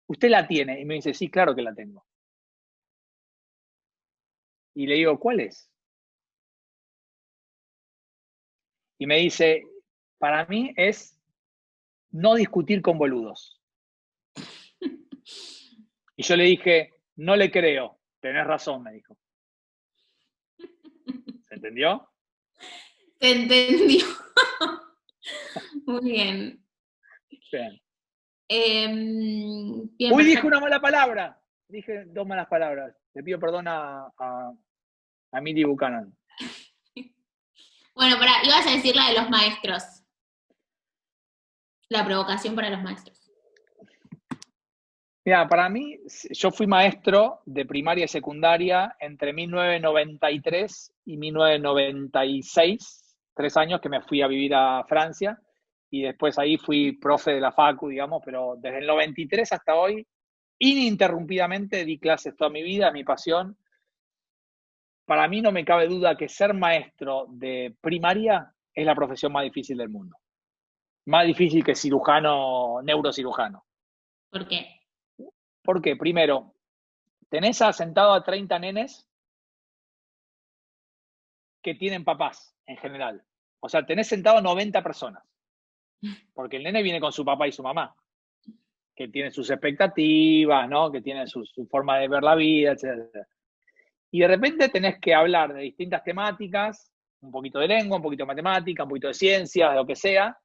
Usted la tiene. Y me dice, sí, claro que la tengo. Y le digo, ¿cuál es? Y me dice, para mí es no discutir con boludos. Y yo le dije, no le creo. Tenés razón, me dijo. ¿Se entendió? Se entendió. Muy bien. Bien. Bien, Uy, dije perfecto. una mala palabra. Dije 2 malas palabras. Le pido perdón a Mindy Buchanan. Bueno, ibas a decir la de los maestros. La provocación para los maestros. Mira, para mí, yo fui maestro de primaria y secundaria entre 1993 y 1996, 3 años que me fui a vivir a Francia, y después ahí fui profe de la facu, digamos, pero desde el 93 hasta hoy, ininterrumpidamente di clases toda mi vida, mi pasión. Para mí no me cabe duda que ser maestro de primaria es la profesión más difícil del mundo. Más difícil que cirujano, neurocirujano. ¿Por qué? Porque, primero, tenés sentado a 30 nenes que tienen papás, en general. O sea, tenés sentado 90 personas. Porque el nene viene con su papá y su mamá, que tienen sus expectativas, ¿no? Que tienen su forma de ver la vida, etc. Y de repente tenés que hablar de distintas temáticas, un poquito de lengua, un poquito de matemática, un poquito de ciencias, de lo que sea.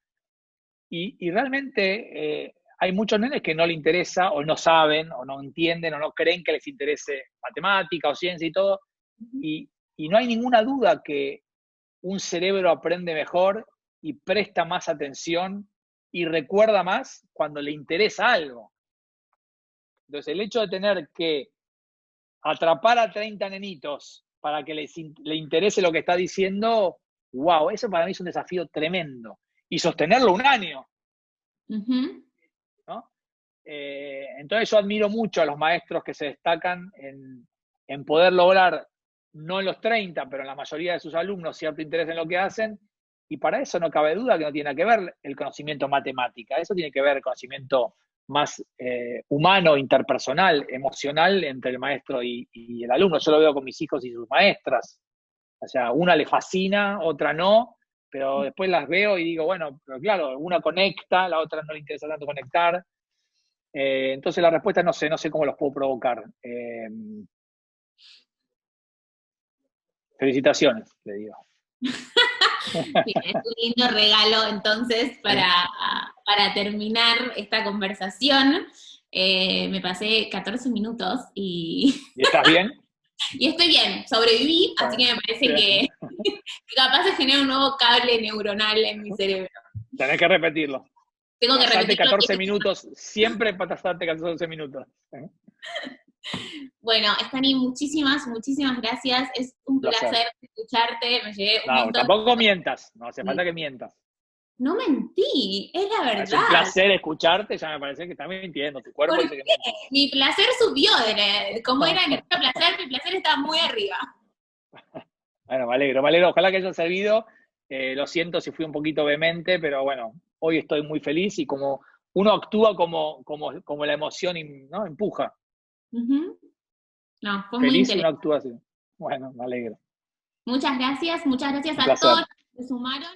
Y realmente hay muchos nenes que no les interesa, o no saben, o no entienden, o no creen que les interese matemática o ciencia y todo. Y no hay ninguna duda que un cerebro aprende mejor y presta más atención y recuerda más cuando le interesa algo. Entonces, el hecho de tener que atrapar a 30 nenitos para que le interese lo que está diciendo, wow, eso para mí es un desafío tremendo. Y sostenerlo un año, ¿no? Entonces yo admiro mucho a los maestros que se destacan en poder lograr, no en los 30, pero en la mayoría de sus alumnos, cierto interés en lo que hacen, y para eso no cabe duda que no tiene que ver el conocimiento matemática, eso tiene que ver el conocimiento más humano, interpersonal, emocional entre el maestro y el alumno. Yo lo veo con mis hijos y sus maestras. O sea, una le fascina, otra no, pero después las veo y digo, bueno, pero claro, una conecta, la otra no le interesa tanto conectar. Entonces la respuesta no sé cómo los puedo provocar. Felicitaciones, le digo. Bien, es un lindo regalo entonces para terminar esta conversación. Me pasé 14 minutos ¿Y estás bien? y estoy bien, sobreviví, así que me parece que capaz se genera un nuevo cable neuronal en mi cerebro. Tenés que repetirlo. Tengo que Pasate repetirlo. 14 minutos, siempre pasarte 14 minutos. Bueno, Stani, muchísimas gracias. Es un placer escucharte. Me llevé un No, montón. tampoco mientas, no hace falta que mientas. No mentí, es la verdad. Es un placer escucharte, ya me parece que estás mintiendo, tu cuerpo dice que mientes. Mi placer subió, como era el placer, mi placer estaba muy arriba. Bueno, me alegro. Ojalá que haya servido. Lo siento si fui un poquito vehemente, pero bueno, hoy estoy muy feliz y como uno actúa como la emoción, ¿no? Empuja. No, fue muy Feliz y uno interesante. actúa así. Bueno, me alegro. Muchas gracias Un a placer. todos los que se sumaron.